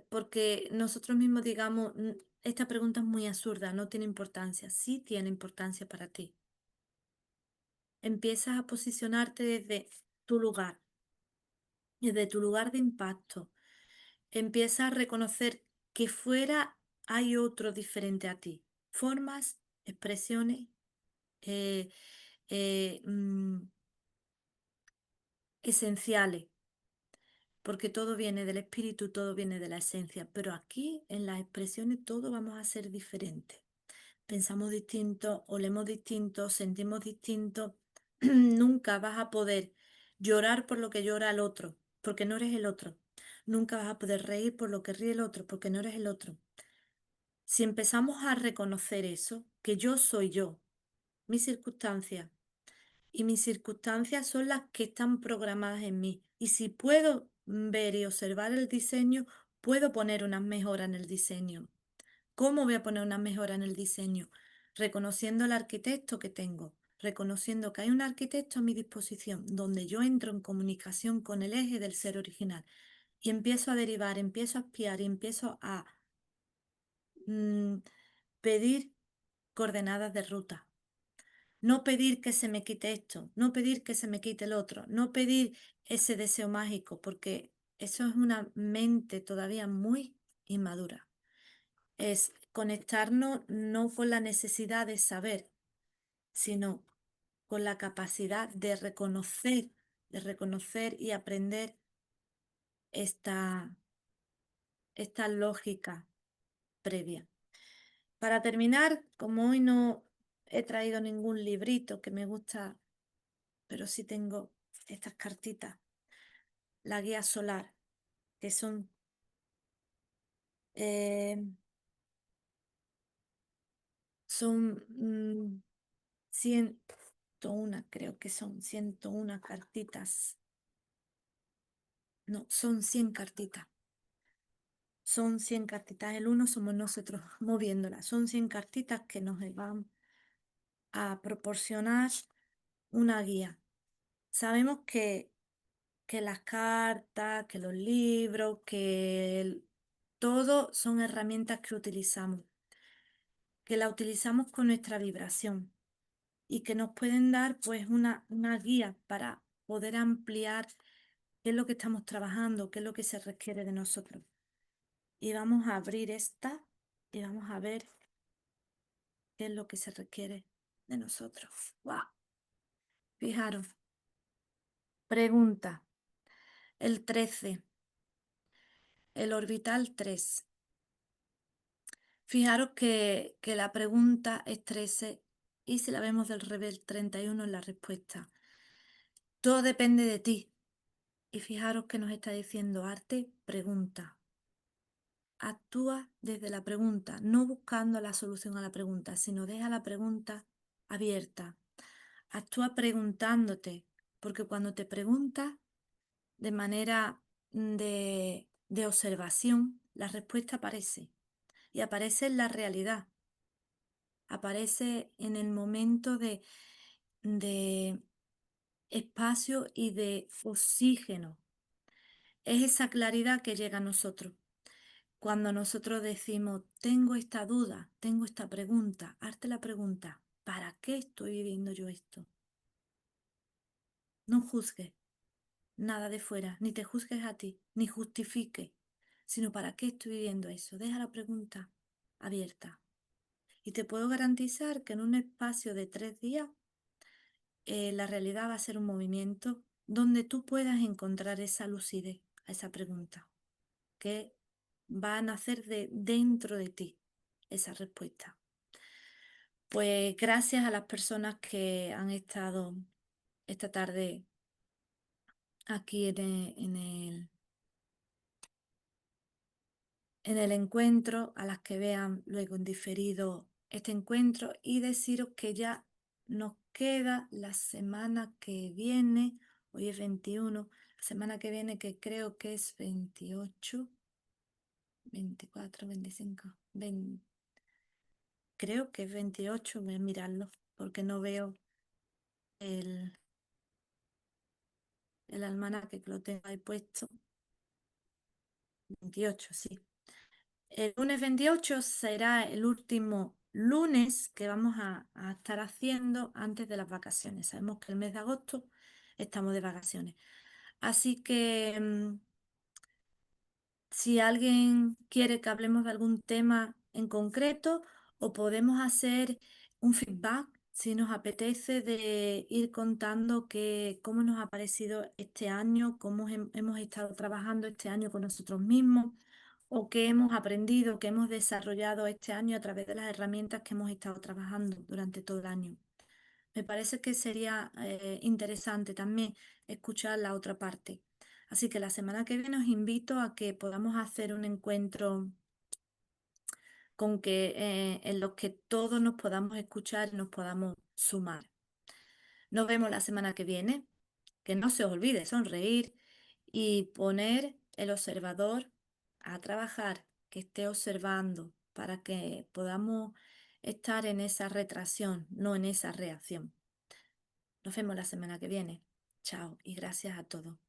porque nosotros mismos digamos, esta pregunta es muy absurda, no tiene importancia". Sí tiene importancia para ti. Empiezas a posicionarte desde tu lugar de impacto. Empiezas a reconocer que fuera hay otro diferente a ti. Formas, expresiones eh, eh, mm, esenciales, porque todo viene del espíritu, todo viene de la esencia, pero aquí en las expresiones todo vamos a ser diferentes. Pensamos distinto, olemos distinto, sentimos distinto. Nunca vas a poder llorar por lo que llora el otro, porque no eres el otro. Nunca vas a poder reír por lo que ríe el otro, porque no eres el otro. Si empezamos a reconocer eso, que yo soy yo, mis circunstancias, y mis circunstancias son las que están programadas en mí. Y si puedo ver y observar el diseño, puedo poner unas mejoras en el diseño. ¿Cómo voy a poner una mejora en el diseño? Reconociendo el arquitecto que tengo, reconociendo que hay un arquitecto a mi disposición, donde yo entro en comunicación con el eje del ser original y empiezo a derivar, empiezo a espiar y empiezo a mm, pedir coordenadas de ruta. No pedir que se me quite esto, no pedir que se me quite el otro, no pedir ese deseo mágico, porque eso es una mente todavía muy inmadura. Es conectarnos no con la necesidad de saber, sino con la capacidad de reconocer y aprender esta, esta lógica previa. Para terminar, como hoy no he traído ningún librito que me gusta, pero sí tengo estas cartitas, la guía solar, que eh, son 101, creo que son 101 cartitas. No, son 100 cartitas. Son 100 cartitas. El uno somos nosotros moviéndolas. Son 100 cartitas que nos van a proporcionar una guía. Sabemos que las cartas, que los libros, todo son herramientas que utilizamos, que la utilizamos con nuestra vibración y que nos pueden dar pues una guía para poder ampliar qué es lo que estamos trabajando, qué es lo que se requiere de nosotros. Y vamos a abrir esta y vamos a ver qué es lo que se requiere de nosotros. ¡Wow! Fijaros, pregunta, el 13, el orbital 3. Fijaros que la pregunta es 13 y si la vemos del revés 31 es la respuesta. Todo depende de ti. Y fijaros que nos está diciendo arte, pregunta. Actúa desde la pregunta, no buscando la solución a la pregunta, sino deja la pregunta abierta. Actúa preguntándote, porque cuando te preguntas de manera de observación, la respuesta aparece. Y aparece en la realidad, aparece en el momento de espacio y de oxígeno. Es esa claridad que llega a nosotros. Cuando nosotros decimos, tengo esta duda, tengo esta pregunta, hazte la pregunta, ¿para qué estoy viviendo yo esto? No juzgues nada de fuera, ni te juzgues a ti, ni justifiques, sino ¿para qué estoy viviendo eso? Deja la pregunta abierta. Y te puedo garantizar que en un espacio de 3 días, la realidad va a ser un movimiento donde tú puedas encontrar esa lucidez a esa pregunta, que va a nacer de dentro de ti esa respuesta. Pues gracias a las personas que han estado esta tarde aquí en el encuentro, a las que vean luego en diferido este encuentro y deciros que ya nos queda la semana que viene, hoy es 21, la semana que viene que creo que es 28, 24, 25, 20, creo que es 28, voy a mirarlo porque no veo el, el almanaque que lo tengo ahí puesto. 28, sí. El lunes 28 será el último lunes que vamos a estar haciendo antes de las vacaciones. Sabemos que el mes de agosto estamos de vacaciones. Así que si alguien quiere que hablemos de algún tema en concreto o podemos hacer un feedback, si nos apetece, de ir contando cómo nos ha parecido este año, cómo hemos estado trabajando este año con nosotros mismos o qué hemos aprendido, qué hemos desarrollado este año a través de las herramientas que hemos estado trabajando durante todo el año. Me parece que sería interesante también escuchar la otra parte. Así que la semana que viene os invito a que podamos hacer un encuentro con que, en los que todos nos podamos escuchar y nos podamos sumar. Nos vemos la semana que viene. Que no se os olvide sonreír y poner el observador a trabajar, que esté observando para que podamos estar en esa retracción, no en esa reacción. Nos vemos la semana que viene. Chao y gracias a todos.